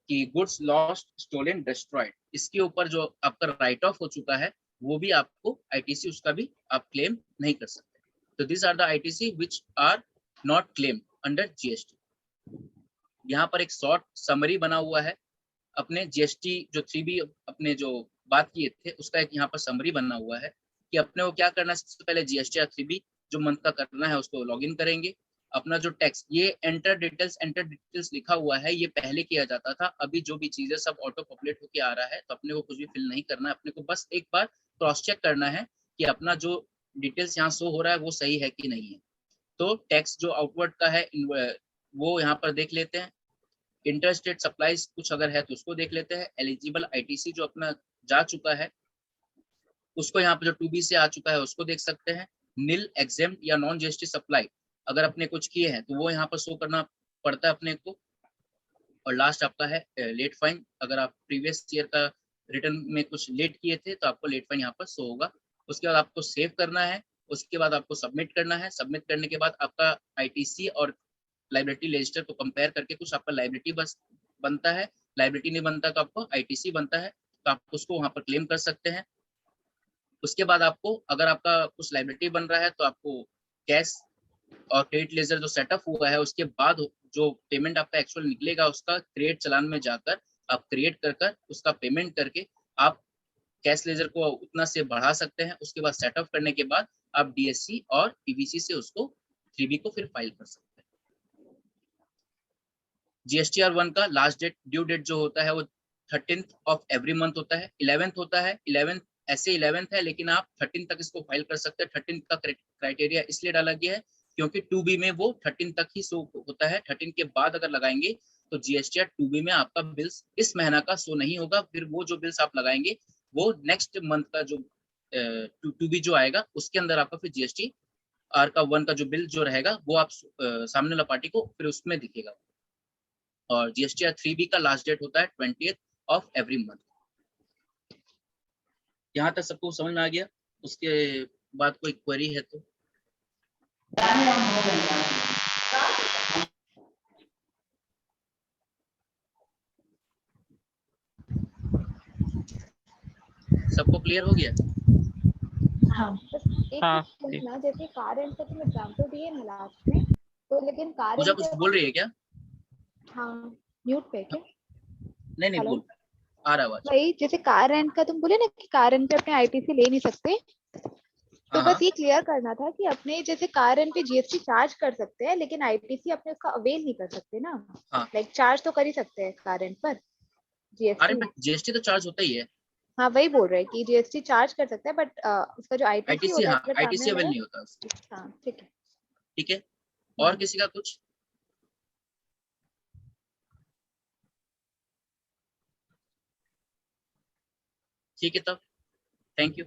कि गुड्स लॉस्ट, स्टोलन, डिस्ट्रॉयड, इसके ऊपर जो आपका राइट ऑफ हो चुका है वो भी आपको आईटीसी उसका भी आप क्लेम नहीं कर सकते। तो this are the ITC which are not claim under GST. यहाँ पर एक शॉर्ट समरी बना हुआ है अपने जीएसटी जो 3B अपने जो बात किए थे उसका एक यहाँ पर समरी बना हुआ है कि अपने को क्या करना है। सबसे पहले जीएसटी या 3B जो मंथ का करना है उसको लॉगिन करेंगे। अपना जो टैक्स, ये एंटर डिटेल्स लिखा हुआ है, ये पहले किया जाता था, अभी जो भी चीजें सब ऑटो पॉपुलेट होके आ रहा है तो अपने को कुछ भी फिल नहीं करना है। अपने को बस एक बार क्रॉस चेक करना है कि अपना जो डिटेल्स यहाँ शो हो रहा है वो सही है कि नहीं है। तो टैक्स जो आउटवर्ड का है वो यहाँ पर देख लेते हैं। इंटरस्टेट सप्लाईज कुछ अगर है तो उसको देख लेते हैं। एलिजिबल आईटीसी जो अपना जा चुका है उसको यहाँ पर जो 2B से आ चुका है उसको देख सकते हैं। नील, एग्जेम्प्ट या नॉन जीएसटी सप्लाई अगर अपने कुछ किए हैं तो वो यहाँ पर शो करना पड़ता है अपने को। और लास्ट आपका है लेट फाइन, अगर आप प्रीवियस ईयर का रिटर्न में कुछ लेट किए थे तो आपको लेट फाइन यहाँ पर शो होगा। उसके बाद आपको सेव करना है, उसके बाद आपको सबमिट करना है। सबमिट करने के बाद आपका आईटीसी और लाइबिलिटी रजिस्टर को कंपेयर करके कुछ आपका लाइबिलिटी बस बनता है, लाइबिलिटी नहीं बनता तो आपको आईटीसी बनता है, तो आप उसको वहां पर क्लेम कर सकते हैं। उसके बाद आपको अगर आपका कुछ लाइबिलिटी बन रहा है तो आपको कैश और क्रेडिट लेजर जो सेटअप हुआ है उसके बाद जो पेमेंट आपका एक्चुअल निकलेगा उसका क्रिएट चलान में जाकर आप क्रिएट कर उसका पेमेंट करके आप कैश लेजर को उतना से बढ़ा सकते हैं। उसके बाद सेटअप करने के बाद आप डीएससी और पीवीसी से उसको 3B को फिर फाइल कर सकते हैं। जीएसटीआर 1 का लास्ट डेट, ड्यू डेट जो होता है वो 13th ऑफ एवरी मंथ होता है। 11th होता है, 11th ऐसे 11th है लेकिन आप 13 तक इसको फाइल कर सकते हैं। 13 का क्राइटेरिया इसलिए डाला गया है क्योंकि 2B में वो 13 तक ही शो होता है। 13 के बाद अगर लगाएंगे तो जीएसटीआर 2B में आपका बिल्स इस महीना का शो नहीं होगा, फिर वो जो बिल्स आप लगाएंगे वो नेक्स्ट मंथ का जो 2B जो आएगा उसके अंदर आपका फिर जीएसटी आर का 1 का जो बिल जो रहेगा वो आप सामने वाला पार्टी को फिर उसमें दिखेगा। और जीएसटीआर 3B का लास्ट डेट होता है 20th ऑफ एवरी मंथ। यहाँ तक सबको समझ में आ गया? उसके बाद कोई क्वेरी है तो सबको क्लियर हो गया? हाँ बस एक हाँ, चीज ना, जैसे कार रेंट का तुम एग्जांपल दिए ना लास्ट में, तो लेकिन कार पूजा रेंट कुछ बोल रही है क्या? हाँ म्यूट पे क्या? नहीं हेलो, बोल, आ रहा आवाज। वही जैसे कार रेंट का तुम बोले ना कि कार रेंट पे अपने आईटीसी ले नहीं सकते, तो हाँ बस ये क्लियर करना था कि अपने जैसे कार रेंट पे जीएसटी चार्ज कर सकते हैं लेकिन आईटीसी अपने उसका अवेल नहीं कर सकते ना। हाँ, लाइक चार्ज तो कर ही सकते हैं कार रेंट पर अरे जीएसटी। बट जीएसटी तो चार्ज होता ही है। हाँ वही बोल रहे हैं कि जीएसटी चार्ज कर सकता है बट उसका जो आईटीसी आईटीसी, होता है हाँ अगर सामने आईटीसी अवेल वाला। नहीं होता उसका। हाँ ठीक है। ठीक है, और किसी का कुछ? ठीक है तब, थैंक यू।